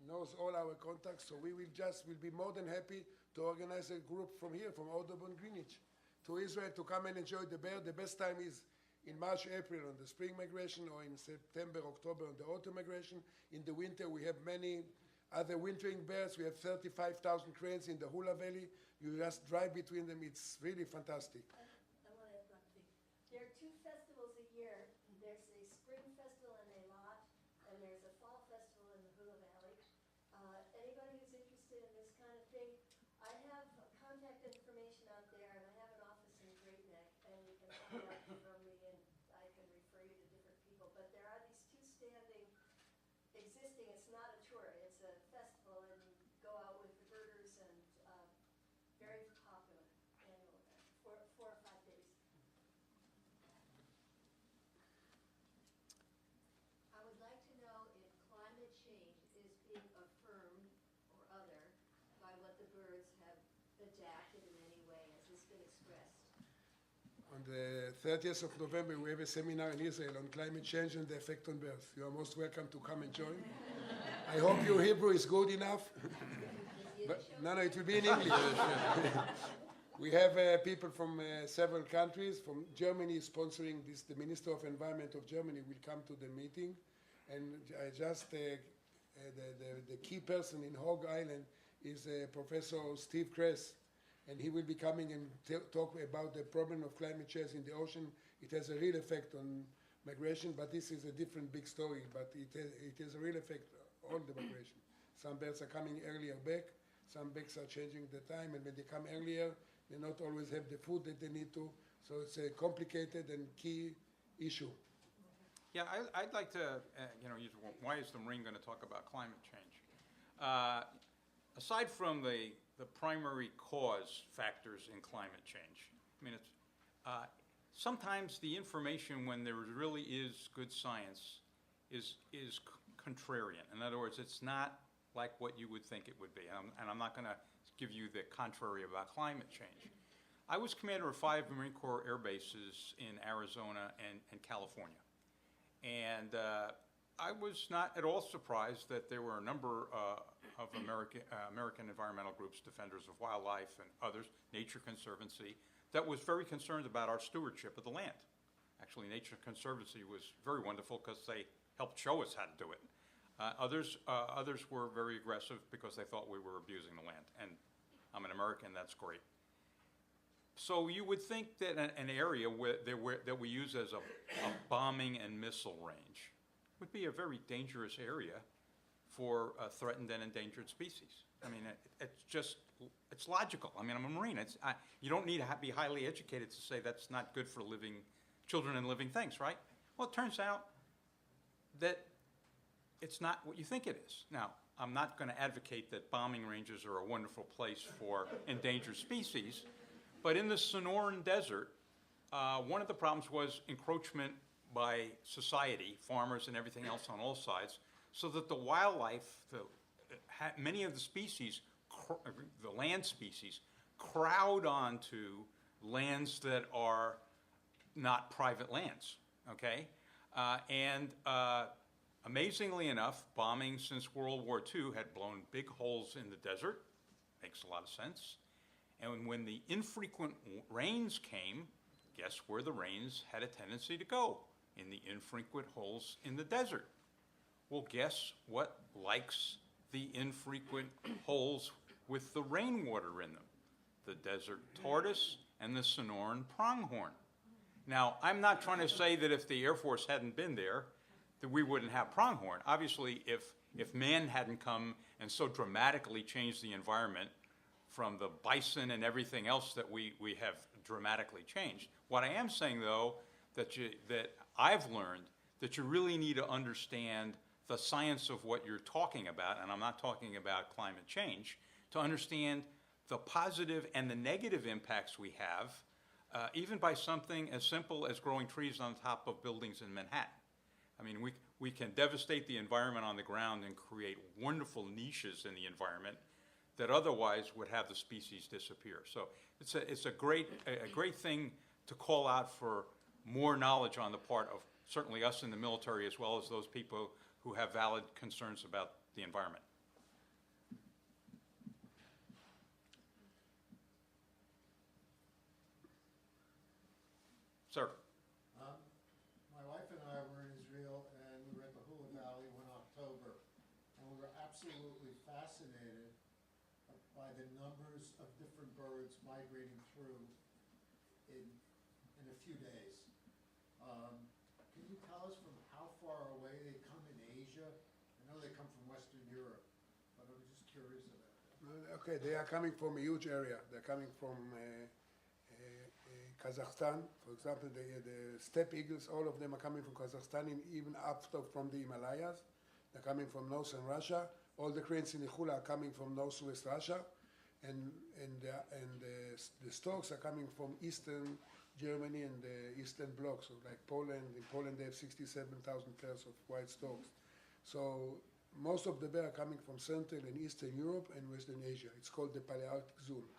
knows all our contacts, so we'll be more than happy to organize a group from here, from Audubon, Greenwich, to Israel to come and enjoy the bird. The best time is in March, April on the spring migration, or in September, October on the autumn migration. In the winter, we have many other wintering birds. We have 35,000 cranes in the Hula Valley. You just drive between them. It's really fantastic. I want to add one thing. There are two festivals a year. There's a spring festival in Eilat, and there's a fall festival in the Hula Valley. Anybody who's interested in this kind of thing, I have contact information out there, and I have an office in Great Neck, and you can find out from me, and I can refer you to different people. But there are these two standing existing. It's not a tour. It's a festival, and you go out with the birders, and very popular annual event, 4 or 5 days. I would like to know if climate change is being affirmed or other by what the birds have adapted in any way. Has this been expressed? On the 30th of November, we have a seminar in Israel on climate change and the effect on birds. You are most welcome to come and join. I hope your Hebrew is good enough. But, no, it will be in English. We have people from several countries. From Germany sponsoring this. The Minister of Environment of Germany will come to the meeting. And the key person in Hog Island is Professor Steve Kress. And he will be coming and talk about the problem of climate change in the ocean. It has a real effect on migration, but this is a different big story. But it has a real effect on the migration. Some birds are coming earlier back. Some birds are changing the time, and when they come earlier, they not always have the food that they need to. So it's a complicated and key issue. Yeah, I'd like to, why is the Marine going to talk about climate change? Aside from the primary cause factors in climate change, I mean, it's sometimes the information, when there really is good science, is contrarian. In other words, it's not like what you would think it would be. And I'm not going to give you the contrary about climate change. I was commander of 5 Marine Corps air bases in Arizona and California. And I was not at all surprised that there were a number of American environmental groups, Defenders of Wildlife and others, Nature Conservancy, that was very concerned about our stewardship of the land. Actually, Nature Conservancy was very wonderful because they helped show us how to do it. Others were very aggressive because they thought we were abusing the land. And I'm an American, that's great. So you would think that an area that we use as a bombing and missile range would be a very dangerous area for threatened and endangered species. I mean, it's logical. I mean, I'm a Marine. You don't need to be highly educated to say that's not good for living children and living things, right? Well, it turns out that it's not what you think it is. Now, I'm not going to advocate that bombing ranges are a wonderful place for endangered species, but in the Sonoran Desert, one of the problems was encroachment by society, farmers and everything else on all sides, so that the wildlife, many of the species, the land species, crowd onto lands that are not private lands, okay? Amazingly enough, bombing since World War II had blown big holes in the desert. Makes a lot of sense. And when the infrequent rains came, guess where the rains had a tendency to go? In the infrequent holes in the desert. Well, guess what likes the infrequent holes with the rainwater in them? The desert tortoise and the Sonoran pronghorn. Now, I'm not trying to say that if the Air Force hadn't been there, that we wouldn't have pronghorn. Obviously, if man hadn't come and so dramatically changed the environment from the bison and everything else that we have dramatically changed. What I am saying, though, that I've learned that you really need to understand the science of what you're talking about, and I'm not talking about climate change, to understand the positive and the negative impacts we have, even by something as simple as growing trees on top of buildings in Manhattan. I mean, we can devastate the environment on the ground and create wonderful niches in the environment that otherwise would have the species disappear. So it's a great thing to call out for more knowledge on the part of certainly us in the military, as well as those people who have valid concerns about the environment. Sir. My wife and I were in Israel, and we were at the Hula Valley one October, and we were absolutely fascinated by the numbers of different birds migrating through in a few days. Can you tell us from how far away they come in Asia? I know they come from Western Europe, but I'm just curious about that. Okay, they are coming from a huge area. They're coming from Kazakhstan, for example. The steppe eagles, all of them are coming from Kazakhstan, and even up from the Himalayas. They're coming from northern Russia. All the cranes in the Hula are coming from northwest Russia, and the storks are coming from eastern Germany and the Eastern Bloc, so like Poland. In Poland, they have 67,000 pairs of white storks. So most of the birds are coming from Central and Eastern Europe and Western Asia. It's called the Palearctic zone.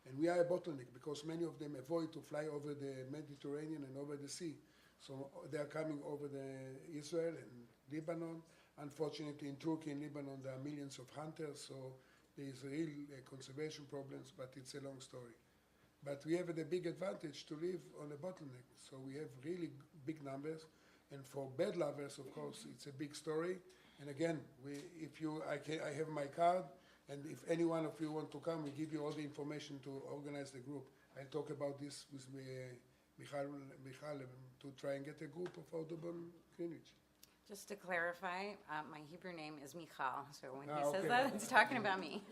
And we are a bottleneck because many of them avoid to fly over the Mediterranean and over the sea. So they are coming over Israel and Lebanon. Unfortunately, in Turkey and Lebanon, there are millions of hunters, so there is real conservation problems, but it's a long story. But we have the big advantage to live on a bottleneck. So we have really big numbers. And for bird lovers, of course, it's a big story. And again, I have my card, and if any one of you want to come, we give you all the information to organize the group. I'll talk about this with Michal to try and get a group of Audubon Greenwich. Just to clarify, my Hebrew name is Michal, so when he okay. says that, it's talking about me.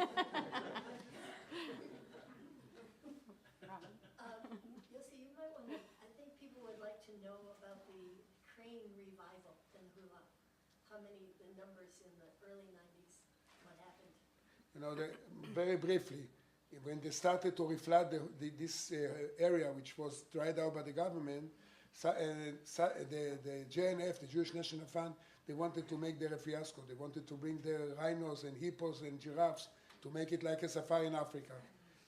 Yossi, you might want to, I think people would like to know about the crane revival in Hula. The numbers in the early 90s, what happened? You know, very briefly, when they started to reflood this area, which was dried out by the government, the JNF, the Jewish National Fund, they wanted to make there a fiasco. They wanted to bring the rhinos and hippos and giraffes to make it like a safari in Africa.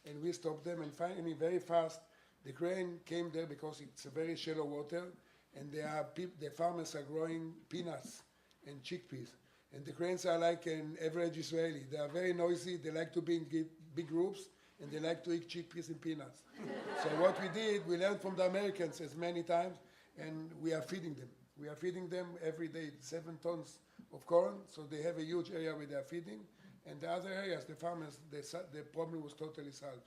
And we stopped them, and finally, very fast, the crane came there because it's a very shallow water, and the farmers are growing peanuts and chickpeas. And the cranes are like an average Israeli. They are very noisy, they like to be in big groups, and they like to eat chickpeas and peanuts. So what we did, we learned from the Americans as many times, and we are feeding them. We are feeding them every day 7 tons of corn, so they have a huge area where they are feeding. And the other areas, the farmers, the problem was totally solved.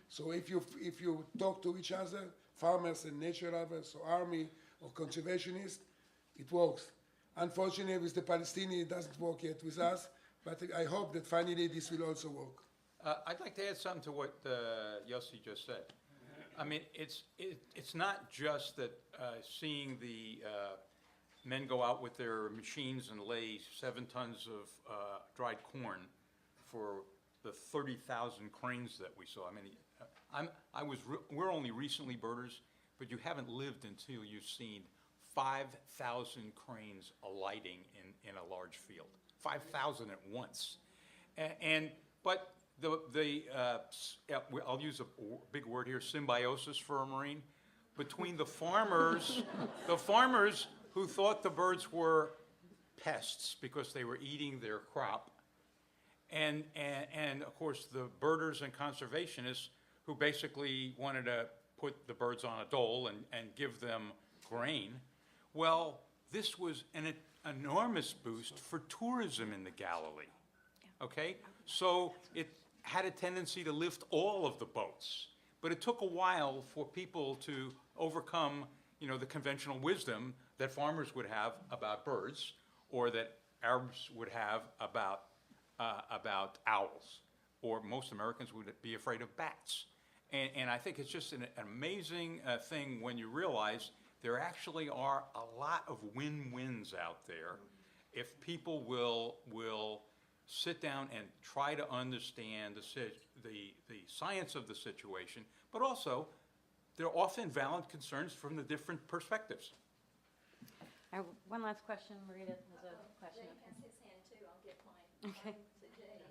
So if you talk to each other, farmers and nature lovers, or army or conservationists, it works. Unfortunately, with the Palestinians, it doesn't work yet with us, but I hope that finally this will also work. I'd like to add something to what Yossi just said. I mean, it's not just that seeing the men go out with their machines and lay 7 tons of dried corn for the 30,000 cranes that we saw. I mean, we're only recently birders, but you haven't lived until you've seen 5,000 cranes alighting in a large field. 5,000 at once. But I'll use a big word here, symbiosis for a Marine, between the farmers who thought the birds were pests because they were eating their crop, and of course the birders and conservationists who basically wanted to put the birds on a dole and give them grain. Well, this was an enormous boost for tourism in the Galilee, okay? So it had a tendency to lift all of the boats, but it took a while for people to overcome, the conventional wisdom that farmers would have about birds or that Arabs would have about owls. or most Americans would be afraid of bats. And I think it's just an amazing thing when you realize there actually are a lot of win-wins out there if people will sit down and try to understand the science of the situation, but also there are often valid concerns from the different perspectives. One last question. Marita has a question. Jay has his hand too. I'll get mine Okay. to Jay.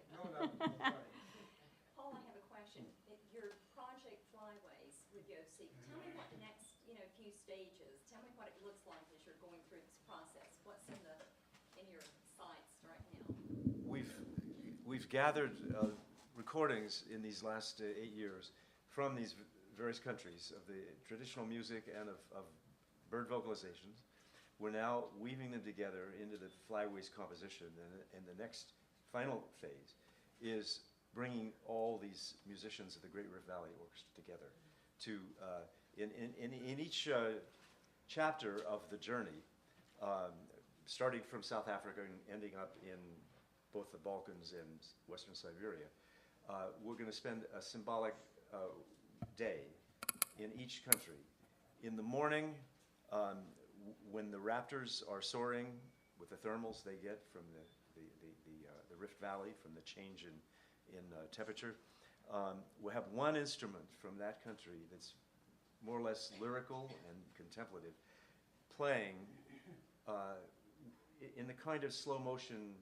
Paul, I have a question. Your project Flyways with Yossi, tell me what the next, few stages, tell me what it looks like as you're going through this process. What's in your sights right now? We've gathered recordings in these last 8 years from these various countries of the traditional music and of bird vocalizations. We're now weaving them together into the Flyways composition, and the next final phase is bringing all these musicians of the Great Rift Valley Orchestra together to, in each chapter of the journey, starting from South Africa and ending up in both the Balkans and Western Siberia, we're going to spend a symbolic day in each country. In the morning, when the raptors are soaring with the thermals they get from the Rift Valley, from the change in temperature, we'll have one instrument from that country that's more or less lyrical and contemplative, playing in the kind of slow motion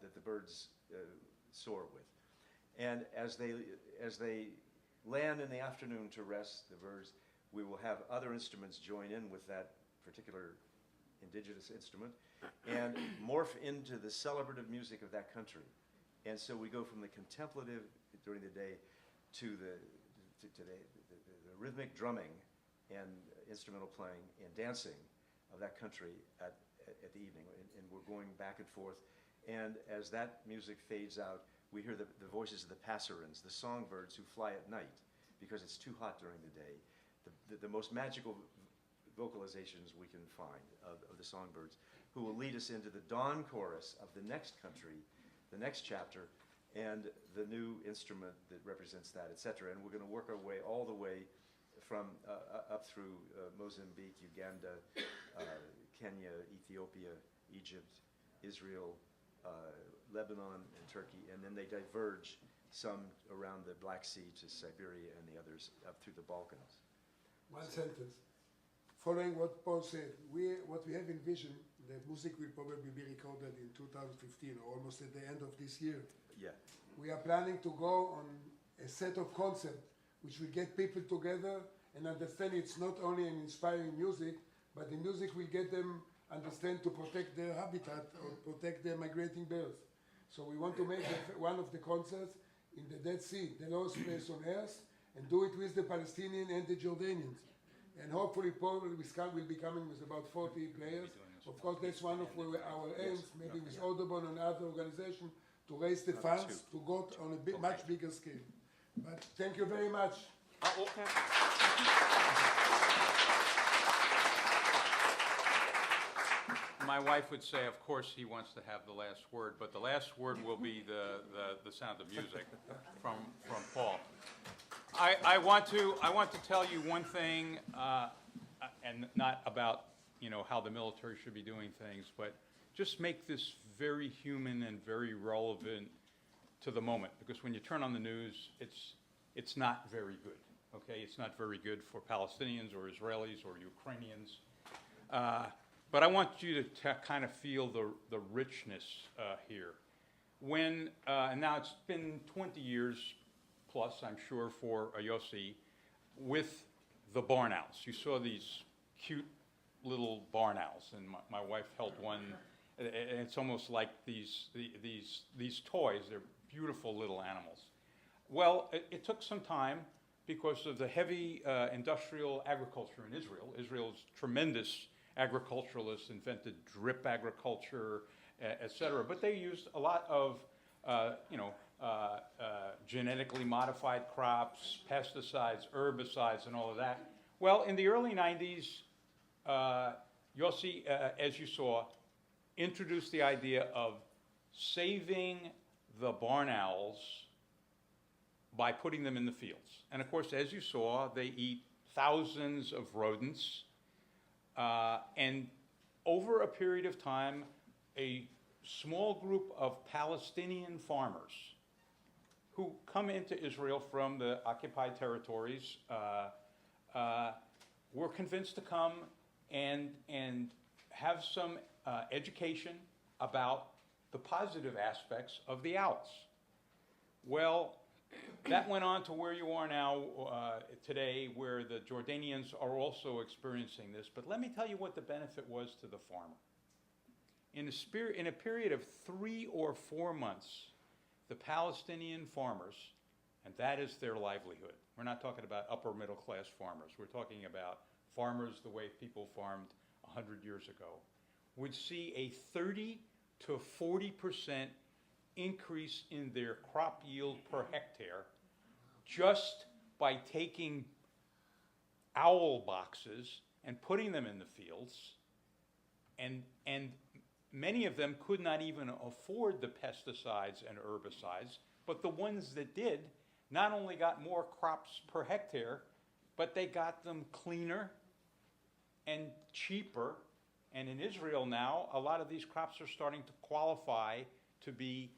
that the birds soar with. And as they land in the afternoon to rest, the birds, we will have other instruments join in with that particular indigenous instrument and morph into the celebrative music of that country. And so we go from the contemplative during the day to the rhythmic drumming and instrumental playing and dancing of that country at the evening. And we're going back and forth. And as that music fades out, we hear the voices of the passerines, the songbirds who fly at night because it's too hot during the day. The most magical vocalizations we can find of the songbirds, who will lead us into the dawn chorus of the next country, the next chapter, and the new instrument that represents that, etc. And we're going to work our way all the way from up through Mozambique, Uganda, Kenya, Ethiopia, Egypt, Israel, Lebanon, and Turkey, and then they diverge some around the Black Sea to Siberia and the others up through the Balkans. One sentence. Following what Paul said, what we have envisioned, the music will probably be recorded in 2015 or almost at the end of this year. Yeah. We are planning to go on a set of concepts which will get people together and understand it's not only an inspiring music, but the music will get them understand to protect their habitat or protect their migrating birds. So we want to make one of the concerts in the Dead Sea, the lowest place on earth, and do it with the Palestinians and the Jordanians. And hopefully Paul will be coming with about 40 players. Of course, that's one of our aims, maybe with Audubon and other organizations, to raise the funds to go on a much bigger scale. But thank you very much. My wife would say, of course, he wants to have the last word, but the last word will be the sound of music from Paul. I want to tell you one thing, and not about how the military should be doing things, but just make this very human and very relevant to the moment. Because when you turn on the news, it's not very good. Okay, it's not very good for Palestinians or Israelis or Ukrainians. But I want you to kind of feel the richness here. When and now it's been 20 years plus, I'm sure, for Yossi, with the barn owls. You saw these cute little barn owls, and my wife held one. And it's almost like these toys. They're beautiful little animals. Well, it took some time because of the heavy industrial agriculture in Israel. Israel's tremendous agriculturalists invented drip agriculture, et cetera. But they used a lot of, genetically modified crops, pesticides, herbicides, and all of that. Well, in the early 90s, Yossi, as you saw, introduced the idea of saving the barn owls by putting them in the fields. And of course, as you saw, they eat thousands of rodents. And over a period of time, a small group of Palestinian farmers who come into Israel from the occupied territories were convinced to come and have some education about the positive aspects of the owls. Well, that went on to where you are now today, where the Jordanians are also experiencing this. But let me tell you what the benefit was to the farmer. In a period of 3 or 4 months, the Palestinian farmers, and that is their livelihood. We're not talking about upper middle class farmers. We're talking about farmers the way people farmed 100 years ago, would see a 30 to 40% increase in their crop yield per hectare just by taking owl boxes and putting them in the fields. And many of them could not even afford the pesticides and herbicides, but the ones that did not only got more crops per hectare, but they got them cleaner and cheaper. And in Israel now, a lot of these crops are starting to qualify to be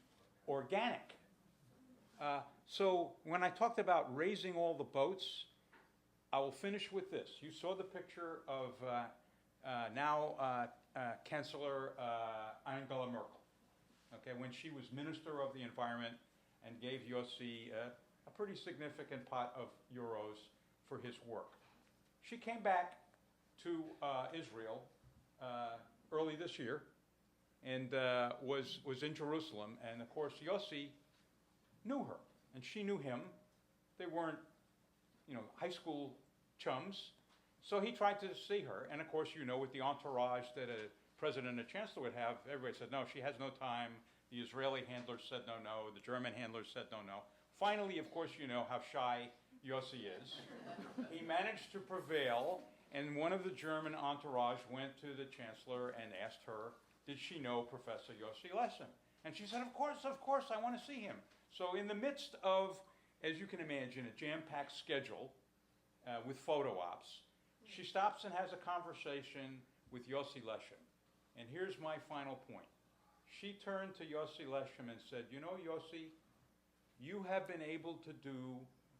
organic. So when I talked about raising all the boats, I will finish with this. You saw the picture of Chancellor Angela Merkel, okay, when she was Minister of the Environment and gave Yossi a pretty significant pot of euros for his work. She came back to Israel early this year and was in Jerusalem. And of course, Yossi knew her, and she knew him. They weren't, high school chums. So he tried to see her. And of course, with the entourage that a president and a chancellor would have, everybody said, no, she has no time. The Israeli handlers said no. The German handlers said no. Finally, of course, you know how shy Yossi is. He managed to prevail, and one of the German entourage went to the chancellor and asked her, did she know Professor Yossi Leshem? And she said, of course, I want to see him. So in the midst of, as you can imagine, a jam-packed schedule with photo ops, she stops and has a conversation with Yossi Leshem. And here's my final point. She turned to Yossi Leshem and said, Yossi, you have been able to do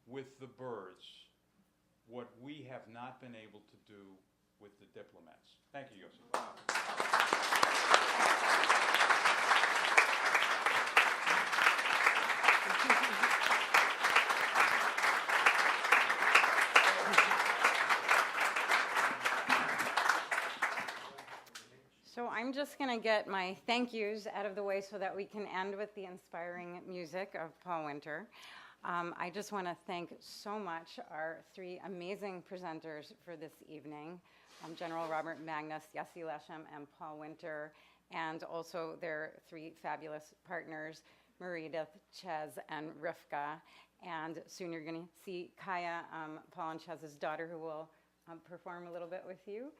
with the birds what we have not been able to do with the diplomats. Thank you, Yossi. So I'm just going to get my thank yous out of the way so that we can end with the inspiring music of Paul Winter. I just want to thank so much our 3 amazing presenters for this evening, General Robert Magnus, Yossi Leshem, and Paul Winter, and also their 3 fabulous partners, Marita, Ches, and Rivka. And soon you're going to see Kaya, Paul and Chez's daughter, who will perform a little bit with you.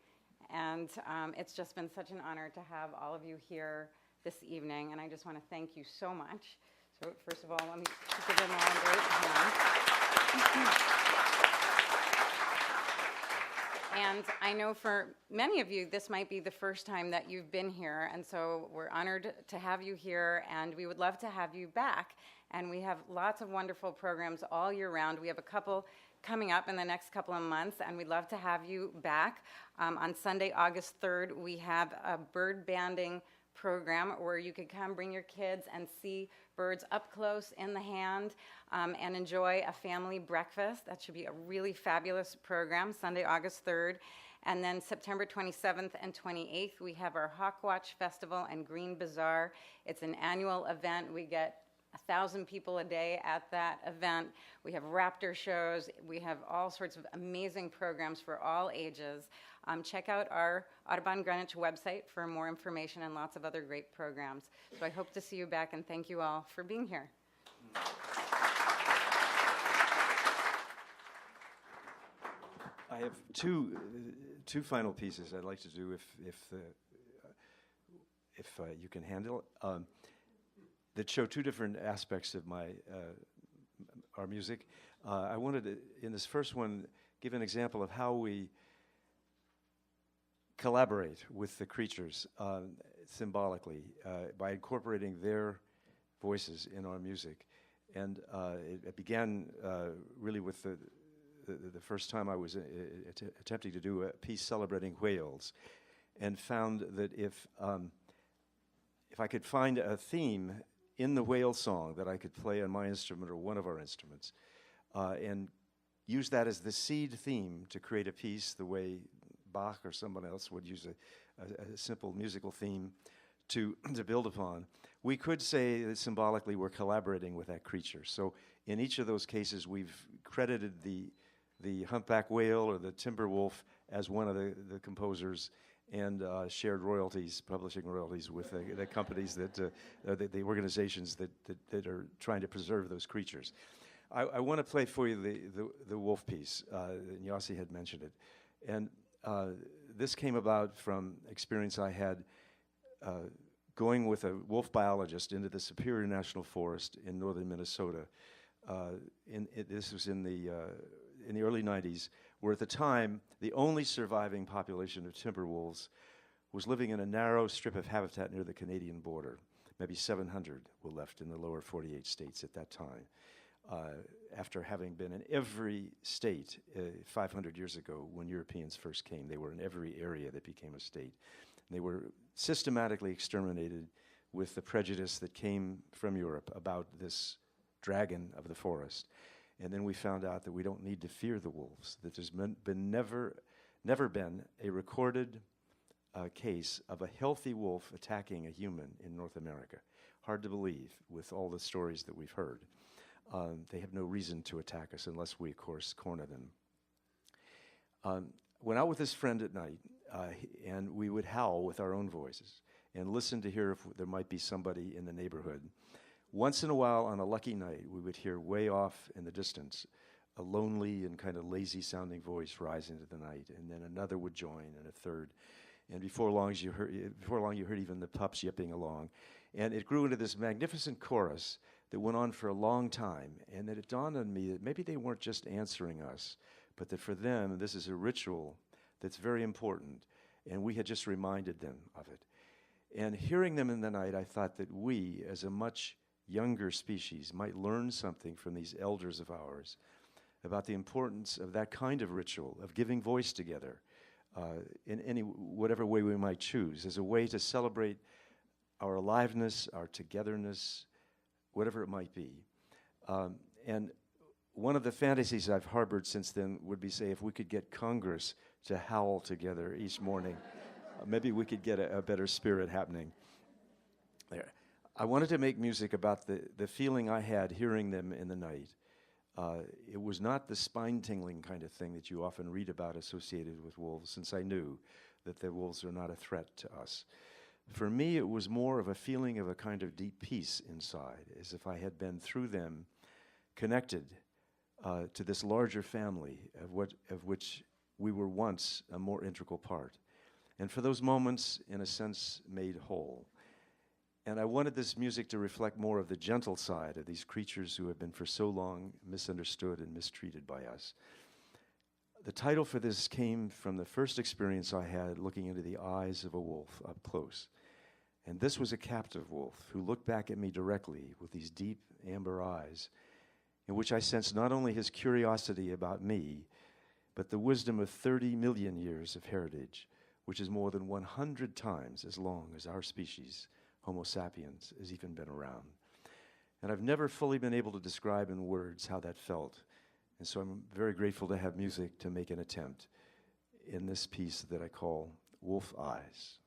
And it's just been such an honor to have all of you here this evening, and I just want to thank you so much. So first of all, let me give them all a great hand. And I know for many of you, this might be the first time that you've been here, and so we're honored to have you here, and we would love to have you back. And we have lots of wonderful programs all year round. We have a couple coming up in the next couple of months, and we'd love to have you back. On Sunday, August 3rd, we have a bird banding program where you could come bring your kids and see birds up close in the hand and enjoy a family breakfast. That should be a really fabulous program, Sunday, August 3rd. And then September 27th and 28th, we have our Hawk Watch Festival and Green Bazaar. It's an annual event. We get 1,000 people a day at that event. We have raptor shows. We have all sorts of amazing programs for all ages. Check out our Audubon Greenwich website for more information and lots of other great programs. So I hope to see you back, and thank you all for being here. I have two final pieces I'd like to do if you can handle it. That show 2 different aspects of our music. I wanted to, in this first one, give an example of how we collaborate with the creatures symbolically by incorporating their voices in our music. And it began really with the first time I was attempting to do a piece celebrating whales, and found that if I could find a theme in the whale song that I could play on my instrument or one of our instruments, and use that as the seed theme to create a piece the way Bach or someone else would use a simple musical theme to build upon, we could say that symbolically we're collaborating with that creature. So in each of those cases, we've credited the humpback whale or the timber wolf as one of the composers, and shared royalties, publishing royalties with the companies the organizations that are trying to preserve those creatures. I want to play for you the wolf piece, and Yossi had mentioned it. And this came about from experience I had going with a wolf biologist into the Superior National Forest in northern Minnesota. This was in the early 90s, where at the time, the only surviving population of timber wolves was living in a narrow strip of habitat near the Canadian border. Maybe 700 were left in the lower 48 states at that time. After having been in every state 500 years ago when Europeans first came, they were in every area that became a state. They were systematically exterminated with the prejudice that came from Europe about this dragon of the forest. And then we found out that we don't need to fear the wolves, that there's never been a recorded case of a healthy wolf attacking a human in North America. Hard to believe with all the stories that we've heard. They have no reason to attack us unless we, of course, corner them. Went out with this friend at night, and we would howl with our own voices and listen to hear if there might be somebody in the neighborhood. Once in a while, on a lucky night, we would hear way off in the distance a lonely and kind of lazy-sounding voice rise into the night, and then another would join, and a third. And before long, you heard even the pups yipping along. And it grew into this magnificent chorus that went on for a long time, and that it dawned on me that maybe they weren't just answering us, but that for them, this is a ritual that's very important, and we had just reminded them of it. And hearing them in the night, I thought that we, as a much younger species, might learn something from these elders of ours about the importance of that kind of ritual, of giving voice together in whatever way we might choose, as a way to celebrate our aliveness, our togetherness, whatever it might be. And one of the fantasies I've harbored since then would be, say, if we could get Congress to howl together each morning, maybe we could get a better spirit happening there. I wanted to make music about the feeling I had hearing them in the night. It was not the spine-tingling kind of thing that you often read about associated with wolves, since I knew that the wolves are not a threat to us. For me, it was more of a feeling of a kind of deep peace inside, as if I had been through them connected to this larger family of which we were once a more integral part. And for those moments, in a sense, made whole. And I wanted this music to reflect more of the gentle side of these creatures who have been for so long misunderstood and mistreated by us. The title for this came from the first experience I had looking into the eyes of a wolf up close. And this was a captive wolf who looked back at me directly with these deep amber eyes, in which I sensed not only his curiosity about me, but the wisdom of 30 million years of heritage, which is more than 100 times as long as our species, Homo sapiens, has even been around. And I've never fully been able to describe in words how that felt. And so I'm very grateful to have music to make an attempt in this piece that I call Wolf Eyes.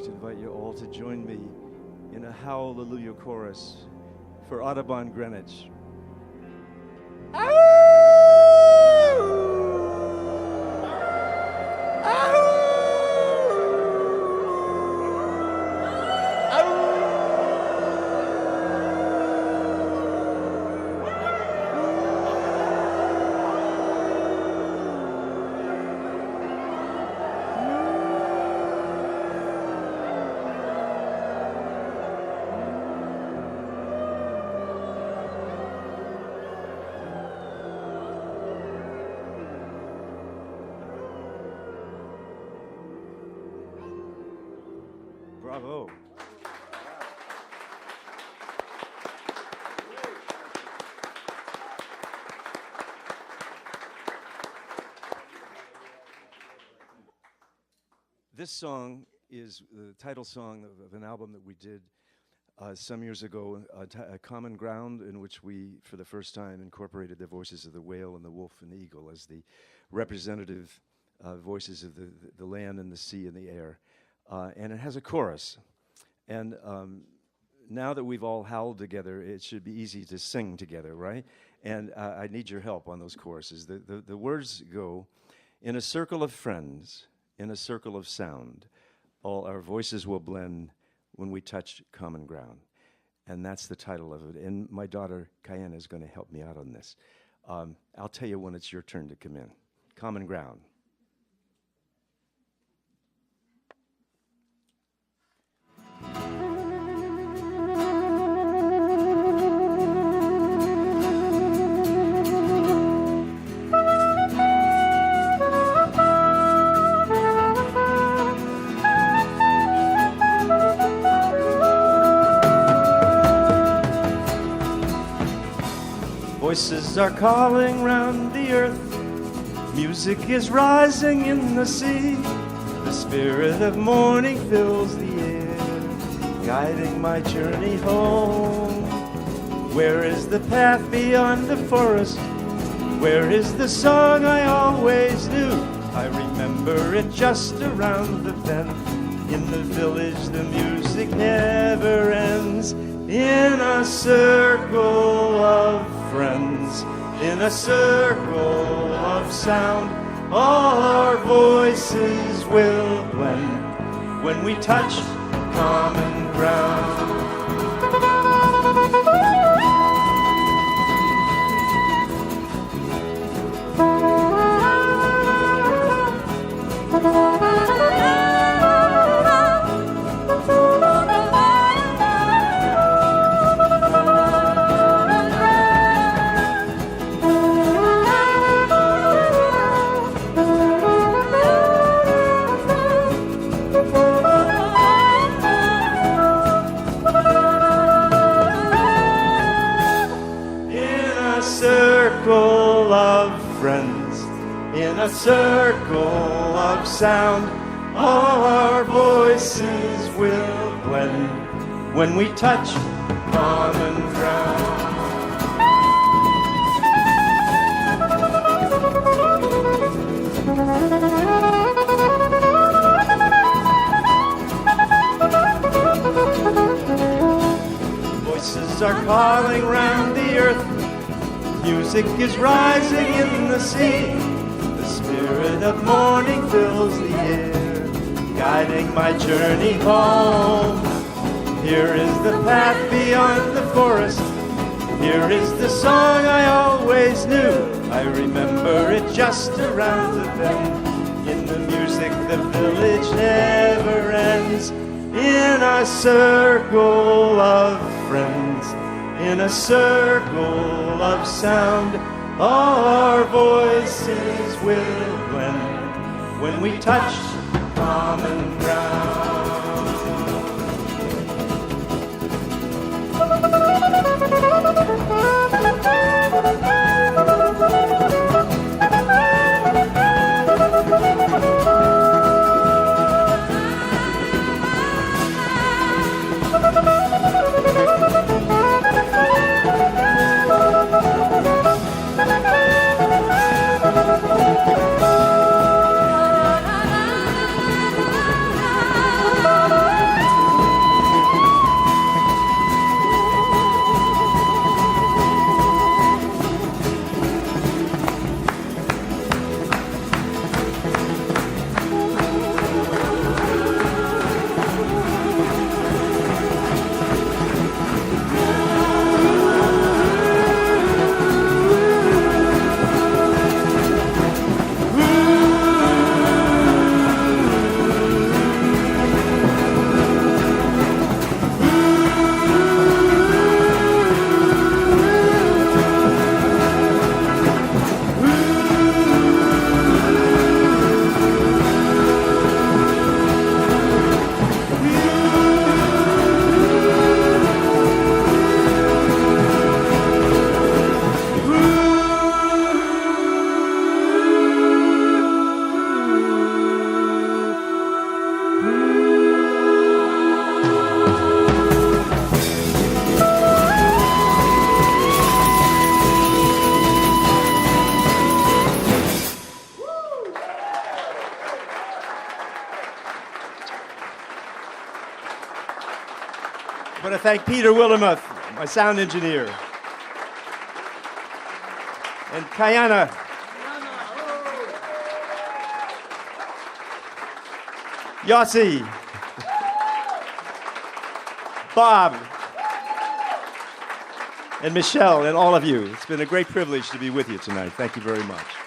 to invite you all to join me in a hallelujah chorus for Audubon Greenwich. Bravo. This song is the title song of an album that we did some years ago, A Common Ground, in which we, for the first time, incorporated the voices of the whale and the wolf and the eagle as the representative voices of the land and the sea and the air. And it has a chorus. And now that we've all howled together, it should be easy to sing together, right? And I need your help on those choruses. The words go, in a circle of friends, in a circle of sound, all our voices will blend when we touch common ground. And that's the title of it. And my daughter, Cayenne, is going to help me out on this. I'll tell you when it's your turn to come in. Common ground. Voices are calling round the earth, music is rising in the sea, the spirit of morning fills the air, guiding my journey home. Where is the path beyond the forest? Where is the song I always knew? I remember it just around the bend. In the village the music never ends. In a circle of friends, in a circle of sound, all our voices will blend when we touch common ground. In a circle of sound, all our voices will blend when we touch common ground. Voices are calling round the earth, music is rising in the sea. Spirit of morning fills the air, guiding my journey home. Here is the path beyond the forest. Here is the song I always knew. I remember it just around the bend. In the music the village never ends. In a circle of friends, in a circle of sound, all our voices will blend when we touch common ground. I want to thank Peter Willimuth, my sound engineer. And Kayana. Yossi. Bob. And Michelle and all of you. It's been a great privilege to be with you tonight. Thank you very much.